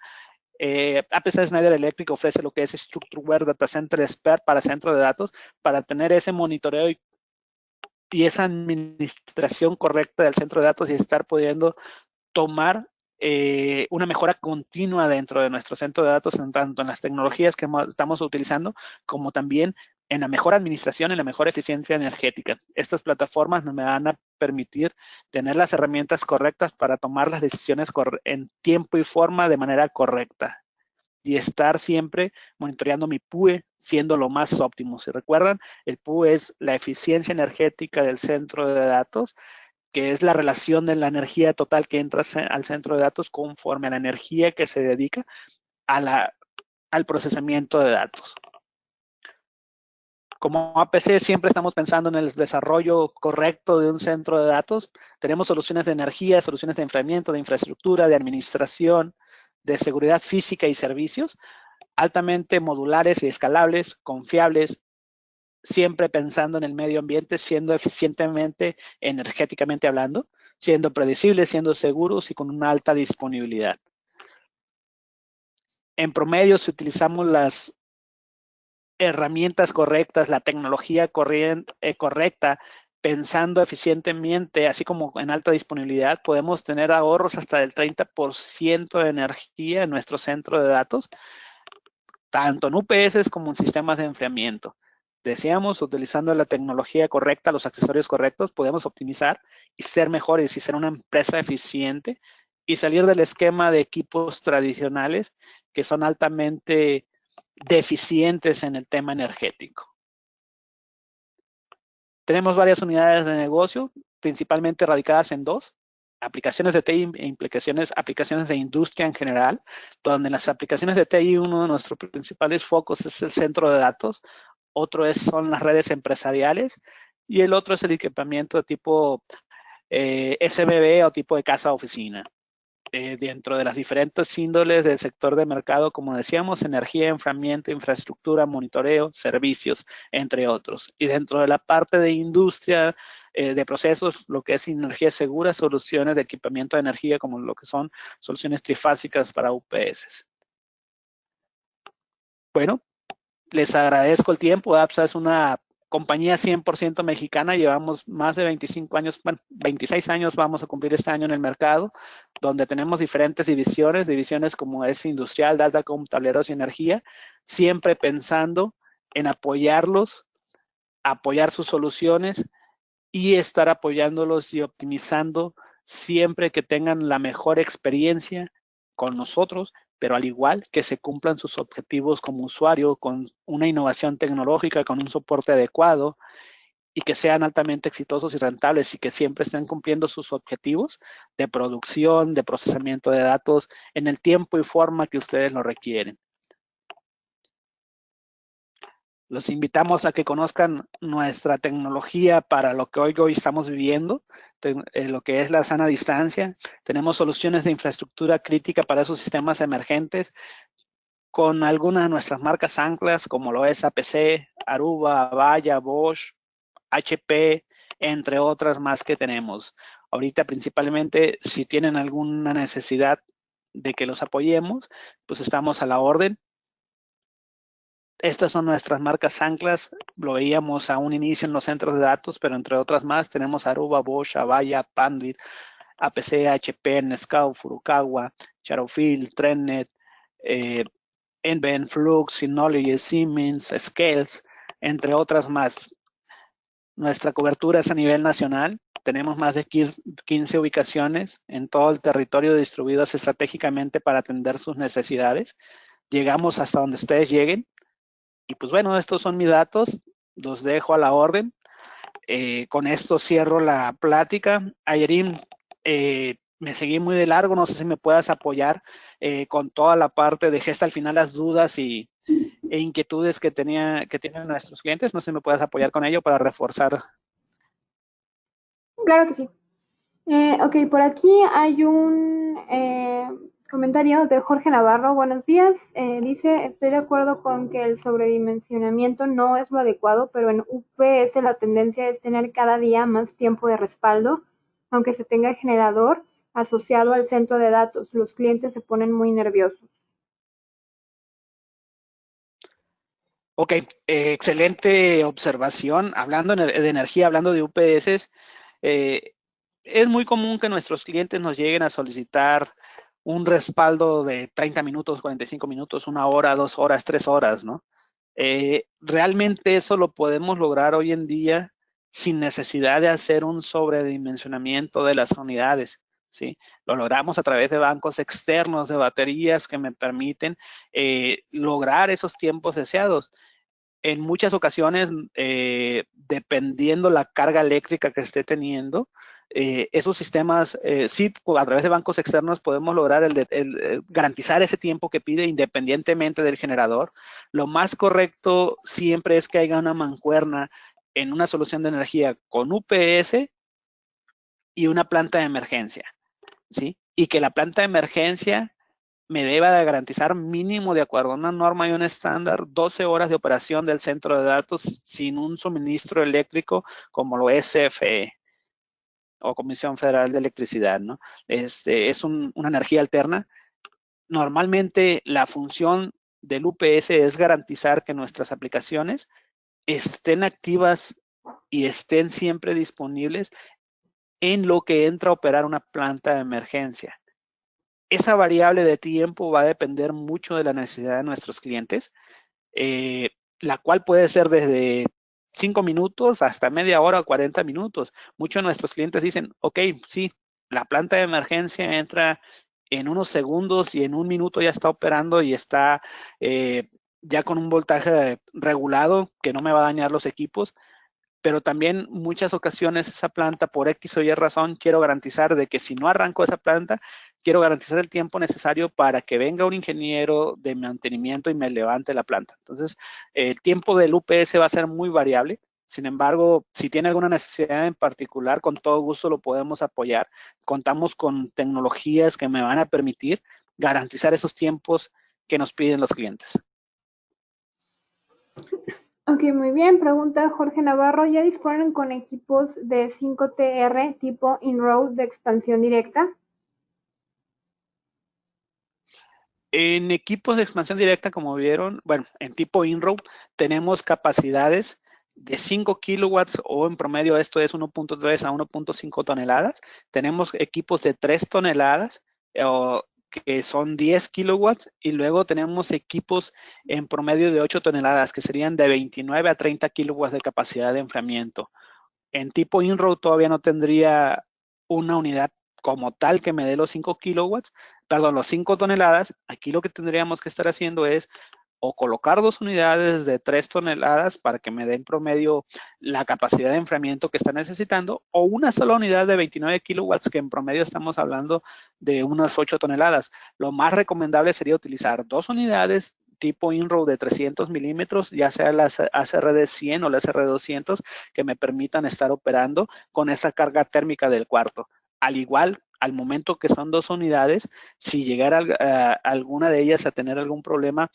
APC Schneider Electric ofrece lo que es Structureware Data Center Expert para centro de datos, para tener ese monitoreo y esa administración correcta del centro de datos y estar pudiendo tomar una mejora continua dentro de nuestro centro de datos, tanto en las tecnologías que estamos utilizando, como también en la mejor administración y la mejor eficiencia energética. Estas plataformas me van a permitir tener las herramientas correctas para tomar las decisiones en tiempo y forma de manera correcta y estar siempre monitoreando mi PUE siendo lo más óptimo. Si recuerdan, el PUE es la eficiencia energética del centro de datos, que es la relación de la energía total que entra al centro de datos conforme a la energía que se dedica al procesamiento de datos. Como APC siempre estamos pensando en el desarrollo correcto de un centro de datos. Tenemos soluciones de energía, soluciones de enfriamiento, de infraestructura, de administración, de seguridad física y servicios, altamente modulares y escalables, confiables, siempre pensando en el medio ambiente, siendo eficientemente, energéticamente hablando, siendo predecibles, siendo seguros y con una alta disponibilidad. En promedio, si utilizamos las herramientas correctas, la tecnología correcta, pensando eficientemente, así como en alta disponibilidad, podemos tener ahorros hasta del 30% de energía en nuestro centro de datos, tanto en UPS como en sistemas de enfriamiento. Decíamos, utilizando la tecnología correcta, los accesorios correctos, podemos optimizar y ser mejores y ser una empresa eficiente y salir del esquema de equipos tradicionales que son altamente deficientes en el tema energético. Tenemos varias unidades de negocio, principalmente radicadas en dos: aplicaciones de TI e aplicaciones de industria en general, donde en las aplicaciones de TI uno de nuestros principales focos es el centro de datos, otro son las redes empresariales y el otro es el equipamiento de tipo SMB o tipo de casa-oficina. Dentro de las diferentes índoles del sector de mercado, como decíamos, energía, enfriamiento, infraestructura, monitoreo, servicios, entre otros. Y dentro de la parte de industria, de procesos, lo que es energía segura, soluciones de equipamiento de energía, como lo que son soluciones trifásicas para UPS. Bueno, les agradezco el tiempo. APSA es una compañía 100% mexicana. Llevamos más de 25 años, bueno, 26 años vamos a cumplir este año en el mercado, donde tenemos diferentes divisiones como es industrial, datacom, tableros y energía, siempre pensando en apoyarlos, apoyar sus soluciones y estar apoyándolos y optimizando siempre que tengan la mejor experiencia con nosotros, pero al igual que se cumplan sus objetivos como usuario con una innovación tecnológica, con un soporte adecuado y que sean altamente exitosos y rentables y que siempre estén cumpliendo sus objetivos de producción, de procesamiento de datos en el tiempo y forma que ustedes lo requieren. Los invitamos a que conozcan nuestra tecnología para lo que hoy estamos viviendo, lo que es la sana distancia. Tenemos soluciones de infraestructura crítica para esos sistemas emergentes con algunas de nuestras marcas anclas, como lo es APC, Aruba, Avaya, Bosch, HP, entre otras más que tenemos. Ahorita principalmente, si tienen alguna necesidad de que los apoyemos, pues estamos a la orden. Estas son nuestras marcas anclas. Lo veíamos a un inicio en los centros de datos, pero entre otras más tenemos Aruba, Bosch, Avaya, Panduit, APC, HP, Nescau, Furukawa, Charofil, Trennet, Enven, Flux, Synology, Siemens, Scales, entre otras más. Nuestra cobertura es a nivel nacional. Tenemos más de 15 ubicaciones en todo el territorio distribuidas estratégicamente para atender sus necesidades. Llegamos hasta donde ustedes lleguen. Y pues bueno, estos son mis datos, los dejo a la orden. Con esto cierro la plática. Ayerim, me seguí muy de largo, no sé si me puedas apoyar con toda la parte, dejé hasta al final las dudas e inquietudes que tienen nuestros clientes, no sé si me puedas apoyar con ello para reforzar. Claro que sí. Ok, por aquí hay un comentario de Jorge Navarro. Buenos días. Dice, estoy de acuerdo con que el sobredimensionamiento no es lo adecuado, pero en UPS la tendencia es tener cada día más tiempo de respaldo, aunque se tenga generador asociado al centro de datos. Los clientes se ponen muy nerviosos. Ok, excelente observación. Hablando de energía, hablando de UPS, es muy común que nuestros clientes nos lleguen a solicitar un respaldo de 30 minutos, 45 minutos, 1 hora, 2 horas, 3 horas, ¿no? Realmente eso lo podemos lograr hoy en día sin necesidad de hacer un sobredimensionamiento de las unidades, ¿sí? Lo logramos a través de bancos externos de baterías que me permiten lograr esos tiempos deseados. En muchas ocasiones, dependiendo la carga eléctrica que esté teniendo, esos sistemas, sí, a través de bancos externos podemos lograr garantizar ese tiempo que pide independientemente del generador. Lo más correcto siempre es que haya una mancuerna en una solución de energía con UPS y una planta de emergencia, ¿sí? Y que la planta de emergencia me deba de garantizar mínimo, de acuerdo a una norma y un estándar, 12 horas de operación del centro de datos sin un suministro eléctrico como lo es CFE o Comisión Federal de Electricidad, ¿no? Es una energía alterna. Normalmente la función del UPS es garantizar que nuestras aplicaciones estén activas y estén siempre disponibles en lo que entra a operar una planta de emergencia. Esa variable de tiempo va a depender mucho de la necesidad de nuestros clientes, la cual puede ser desde 5 minutos hasta media hora o 40 minutos. Muchos de nuestros clientes dicen, ok, sí, la planta de emergencia entra en unos segundos y en un minuto ya está operando y está ya con un voltaje regulado que no me va a dañar los equipos, pero también muchas ocasiones esa planta, por X o Y razón, quiero garantizar de que si no arranco esa planta, quiero garantizar el tiempo necesario para que venga un ingeniero de mantenimiento y me levante la planta. Entonces, el tiempo del UPS va a ser muy variable. Sin embargo, si tiene alguna necesidad en particular, con todo gusto lo podemos apoyar. Contamos con tecnologías que me van a permitir garantizar esos tiempos que nos piden los clientes. Ok, muy bien. Pregunta Jorge Navarro, ¿ya disponen con equipos de 5TR tipo in-road de expansión directa? En equipos de expansión directa, como vieron, bueno, en tipo in-row, tenemos capacidades de 5 kilowatts o en promedio esto es 1.3 a 1.5 toneladas. Tenemos equipos de 3 toneladas que son 10 kilowatts y luego tenemos equipos en promedio de 8 toneladas que serían de 29 a 30 kilowatts de capacidad de enfriamiento. En tipo in-row todavía no tendría una unidad como tal que me dé los 5 kilowatts, perdón, los 5 toneladas. Aquí lo que tendríamos que estar haciendo es o colocar 2 unidades de 3 toneladas para que me den promedio la capacidad de enfriamiento que está necesitando, o una sola unidad de 29 kilowatts, que en promedio estamos hablando de unas 8 toneladas. Lo más recomendable sería utilizar 2 unidades tipo in-row de 300 milímetros, ya sea la ACRD 100 o la ACRD 200, que me permitan estar operando con esa carga térmica del cuarto. Al igual, al momento que son 2 unidades, si llegara alguna de ellas a tener algún problema,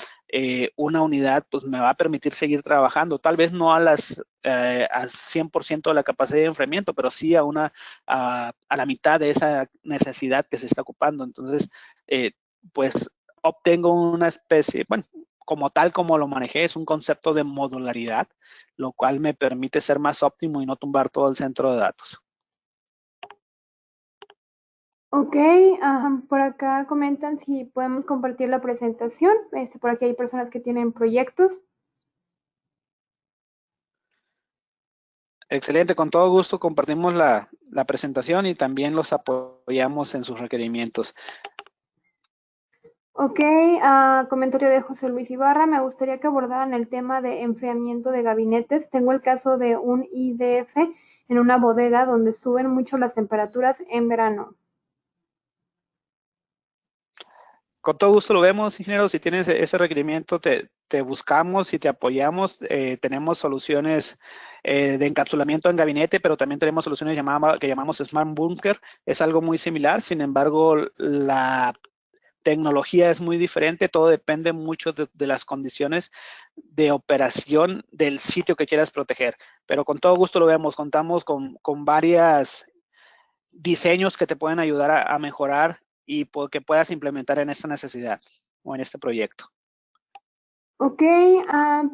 una unidad pues me va a permitir seguir trabajando, tal vez no al 100% de la capacidad de enfriamiento, pero sí a la mitad de esa necesidad que se está ocupando. Entonces, pues obtengo una especie, bueno, como tal como lo manejé, es un concepto de modularidad, lo cual me permite ser más óptimo y no tumbar todo el centro de datos. Ok, por acá comentan si podemos compartir la presentación. Por aquí hay personas que tienen proyectos. Excelente, con todo gusto compartimos la presentación y también los apoyamos en sus requerimientos. Ok, comentario de José Luis Ibarra. Me gustaría que abordaran el tema de enfriamiento de gabinetes. Tengo el caso de un IDF en una bodega donde suben mucho las temperaturas en verano. Con todo gusto lo vemos, ingeniero. Si tienes ese requerimiento, te buscamos y te apoyamos. Tenemos soluciones de encapsulamiento en gabinete, pero también tenemos soluciones que llamamos Smart Bunker. Es algo muy similar, sin embargo, la tecnología es muy diferente. Todo depende mucho de las condiciones de operación del sitio que quieras proteger. Pero con todo gusto lo vemos. Contamos con varios diseños que te pueden ayudar a mejorar y que puedas implementar en esta necesidad o en este proyecto. Ok,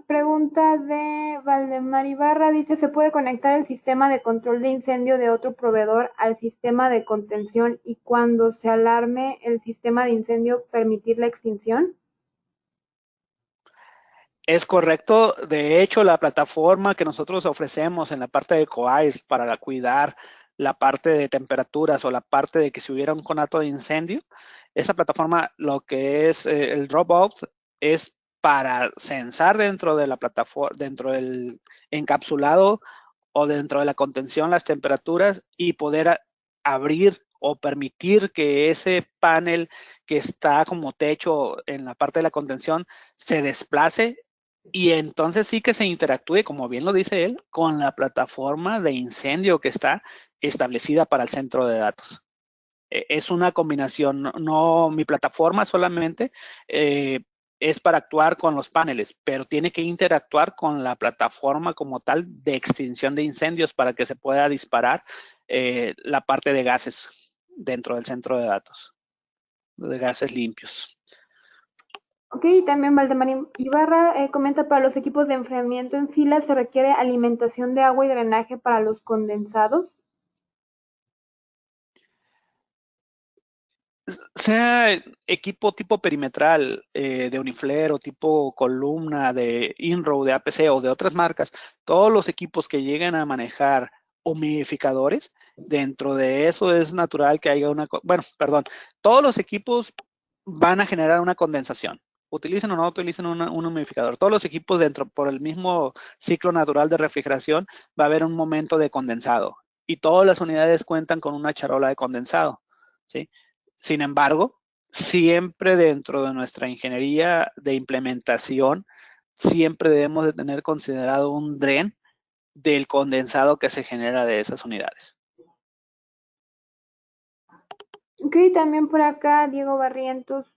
pregunta de Valdemar Ibarra. Dice, ¿se puede conectar el sistema de control de incendio de otro proveedor al sistema de contención y cuando se alarme el sistema de incendio permitir la extinción? Es correcto. De hecho, la plataforma que nosotros ofrecemos en la parte de COAIS para cuidar la parte de temperaturas o la parte de que si hubiera un conato de incendio, esa plataforma, lo que es el Dropbox, es para censar dentro de la plataforma, dentro del encapsulado o dentro de la contención las temperaturas y poder abrir o permitir que ese panel que está como techo en la parte de la contención se desplace y entonces sí que se interactúe, como bien lo dice él, con la plataforma de incendio que está establecida para el centro de datos. Es una combinación, no mi plataforma solamente es para actuar con los paneles, pero tiene que interactuar con la plataforma como tal de extinción de incendios para que se pueda disparar la parte de gases dentro del centro de datos, de gases limpios. Ok, también Valdemar Ibarra comenta, para los equipos de enfriamiento en fila se requiere alimentación de agua y drenaje para los condensados. Sea equipo tipo perimetral de Uniflare o tipo columna de Inrow, de APC o de otras marcas, todos los equipos que lleguen a manejar humidificadores, dentro de eso es natural que haya una, bueno, perdón, todos los equipos van a generar una condensación. Utilicen o no utilicen un humidificador. Todos los equipos dentro, por el mismo ciclo natural de refrigeración, va a haber un momento de condensado. Y todas las unidades cuentan con una charola de condensado, ¿sí? Sin embargo, siempre dentro de nuestra ingeniería de implementación, siempre debemos de tener considerado un DREN del condensado que se genera de esas unidades. Ok, también por acá Diego Barrientos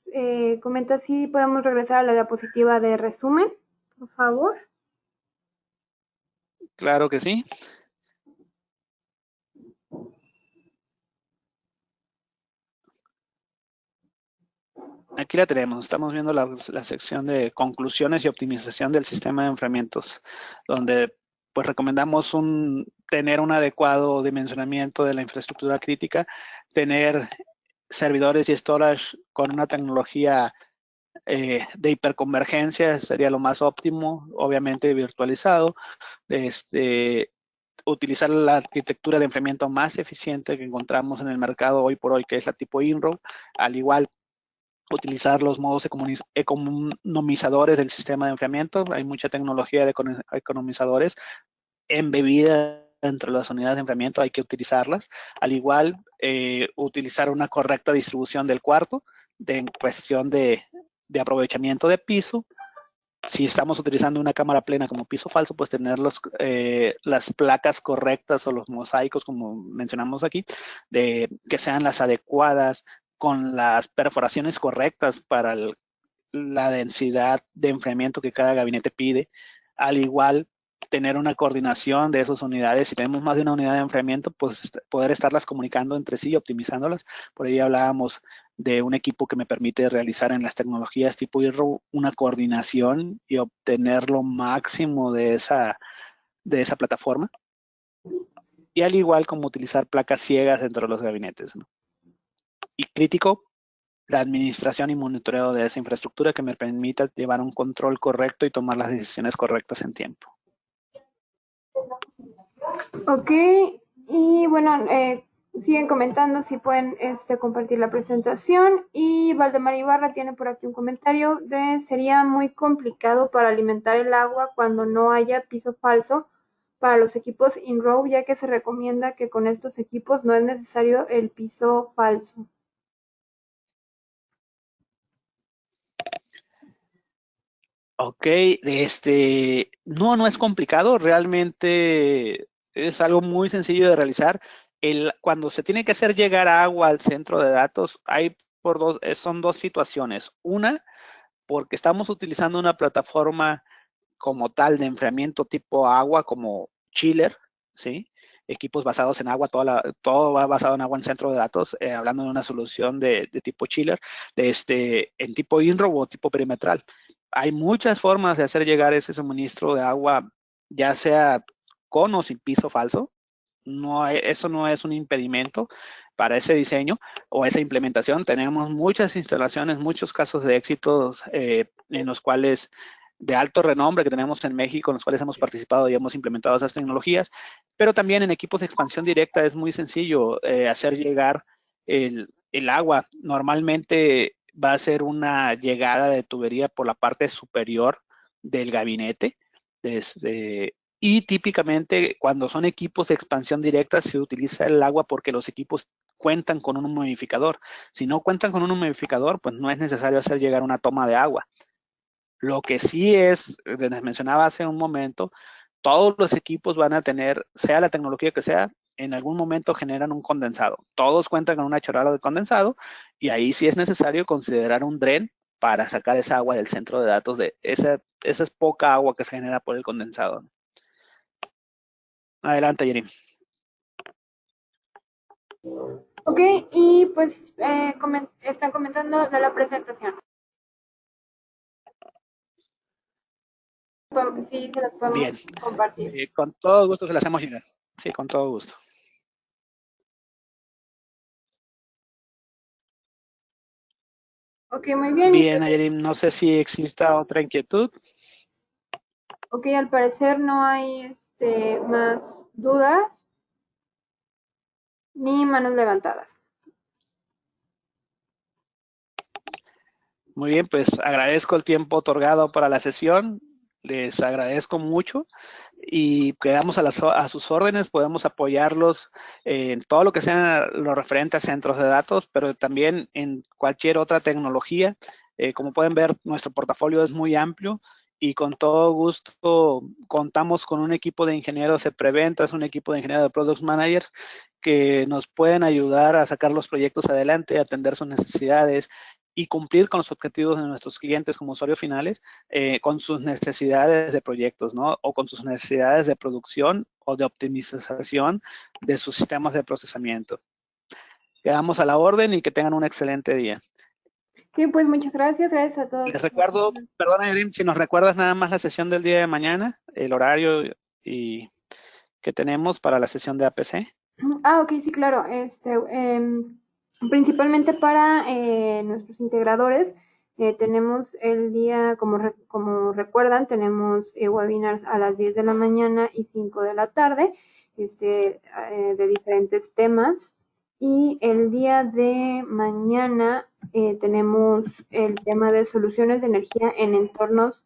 comenta si podemos regresar a la diapositiva de resumen, por favor. Claro que sí. Aquí la tenemos, estamos viendo la sección de conclusiones y optimización del sistema de enfriamientos, donde pues recomendamos tener un adecuado dimensionamiento de la infraestructura crítica, tener servidores y storage con una tecnología de hiperconvergencia, sería lo más óptimo, obviamente virtualizado, utilizar la arquitectura de enfriamiento más eficiente que encontramos en el mercado hoy por hoy, que es la tipo INROW, al igual utilizar los modos economizadores del sistema de enfriamiento. Hay mucha tecnología de economizadores embebida entre las unidades de enfriamiento, hay que utilizarlas. Al igual, utilizar una correcta distribución del cuarto en cuestión de aprovechamiento de piso. Si estamos utilizando una cámara plena como piso falso, pues tener las placas correctas o los mosaicos, como mencionamos aquí, que sean las adecuadas, con las perforaciones correctas para la densidad de enfriamiento que cada gabinete pide. Al igual, tener una coordinación de esas unidades. Si tenemos más de una unidad de enfriamiento, pues poder estarlas comunicando entre sí y optimizándolas. Por ahí hablábamos de un equipo que me permite realizar en las tecnologías tipo IRRO una coordinación y obtener lo máximo de esa plataforma. Y al igual como utilizar placas ciegas dentro de los gabinetes, ¿no? Y crítico, la administración y monitoreo de esa infraestructura que me permita llevar un control correcto y tomar las decisiones correctas en tiempo. Ok, y bueno, siguen comentando si pueden compartir la presentación. Y Valdemar Ibarra tiene por aquí un comentario de: sería muy complicado para alimentar el agua cuando no haya piso falso para los equipos InRow, ya que se recomienda que con estos equipos no es necesario el piso falso. Ok, no es complicado, realmente es algo muy sencillo de realizar. Cuando se tiene que hacer llegar agua al centro de datos, son dos situaciones. Una, porque estamos utilizando una plataforma como tal de enfriamiento tipo agua, como chiller, ¿sí? Equipos basados en agua, todo va basado en agua en centro de datos, hablando de una solución de tipo chiller, en tipo INRO o tipo perimetral. Hay muchas formas de hacer llegar ese suministro de agua, ya sea con o sin piso falso. Eso no es un impedimento para ese diseño o esa implementación. Tenemos muchas instalaciones, muchos casos de éxitos en los cuales de alto renombre que tenemos en México, en los cuales hemos participado y hemos implementado esas tecnologías, pero también en equipos de expansión directa es muy sencillo hacer llegar el agua. Normalmente va a ser una llegada de tubería por la parte superior del gabinete, desde Y típicamente cuando son equipos de expansión directa se utiliza el agua porque los equipos cuentan con un humidificador. Si no cuentan con un humidificador, pues no es necesario hacer llegar una toma de agua. Lo que sí es, les mencionaba hace un momento, todos los equipos van a tener, sea la tecnología que sea, en algún momento generan un condensado. Todos cuentan con una chorrada de condensado y ahí sí es necesario considerar un dren para sacar esa agua del centro de datos de esa es poca agua que se genera por el condensado. Adelante, Yerim. Ok, y pues están comentando de la presentación. Sí, se las podemos Bien. compartir. Con todo gusto se las hacemos llegar. Sí, con todo gusto. Ok, muy bien. Bien, Yerim, no sé si exista otra inquietud. Ok, al parecer no hay más dudas ni manos levantadas. Muy bien, pues agradezco el tiempo otorgado para la sesión. Les agradezco mucho y quedamos a sus órdenes. Podemos apoyarlos en todo lo que sea lo referente a centros de datos, pero también en cualquier otra tecnología. Como pueden ver, nuestro portafolio es muy amplio y con todo gusto contamos con un equipo de ingenieros de preventas, un equipo de ingenieros de product managers que nos pueden ayudar a sacar los proyectos adelante, atender sus necesidades y cumplir con los objetivos de nuestros clientes como usuarios finales, con sus necesidades de proyectos, ¿no? O con sus necesidades de producción o de optimización de sus sistemas de procesamiento. Quedamos a la orden y que tengan un excelente día. Sí, pues muchas gracias. Gracias a todos. Les recuerdo, perdona, Erin, si nos recuerdas nada más la sesión del día de mañana, el horario y que tenemos para la sesión de APC. Ah, ok, sí, claro. Principalmente para nuestros integradores, tenemos el día, como recuerdan, tenemos webinars a las 10 de la mañana y 5 de la tarde, de diferentes temas. Y el día de mañana tenemos el tema de soluciones de energía en entornos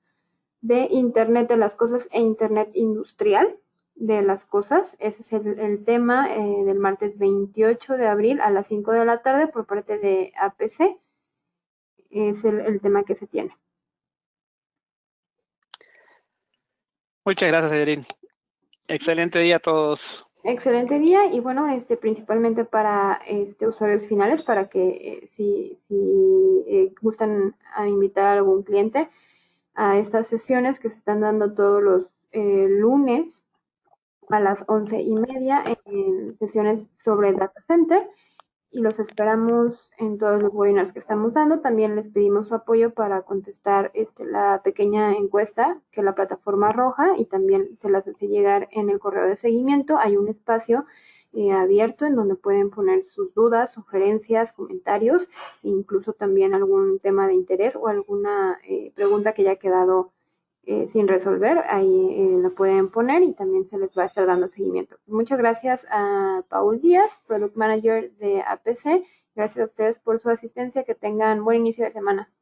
de Internet de las Cosas e Internet Industrial de las Cosas. Ese es el tema del martes 28 de abril a las 5 de la tarde por parte de APC. Es el tema que se tiene. Muchas gracias, Erin. Excelente día a todos. Excelente día y bueno, principalmente para usuarios finales, para que si gustan invitar a algún cliente a estas sesiones que se están dando todos los lunes a las 11:30 en sesiones sobre Data Center y los esperamos en todos los webinars que estamos dando. También les pedimos su apoyo para contestar la pequeña encuesta que la plataforma arroja y también se las hace llegar en el correo de seguimiento. Hay un espacio abierto en donde pueden poner sus dudas, sugerencias, comentarios e incluso también algún tema de interés o alguna pregunta que haya quedado sin resolver, ahí la pueden poner y también se les va a estar dando seguimiento. Muchas gracias a Paul Díaz, Product Manager de APC. Gracias a ustedes por su asistencia. Que tengan buen inicio de semana.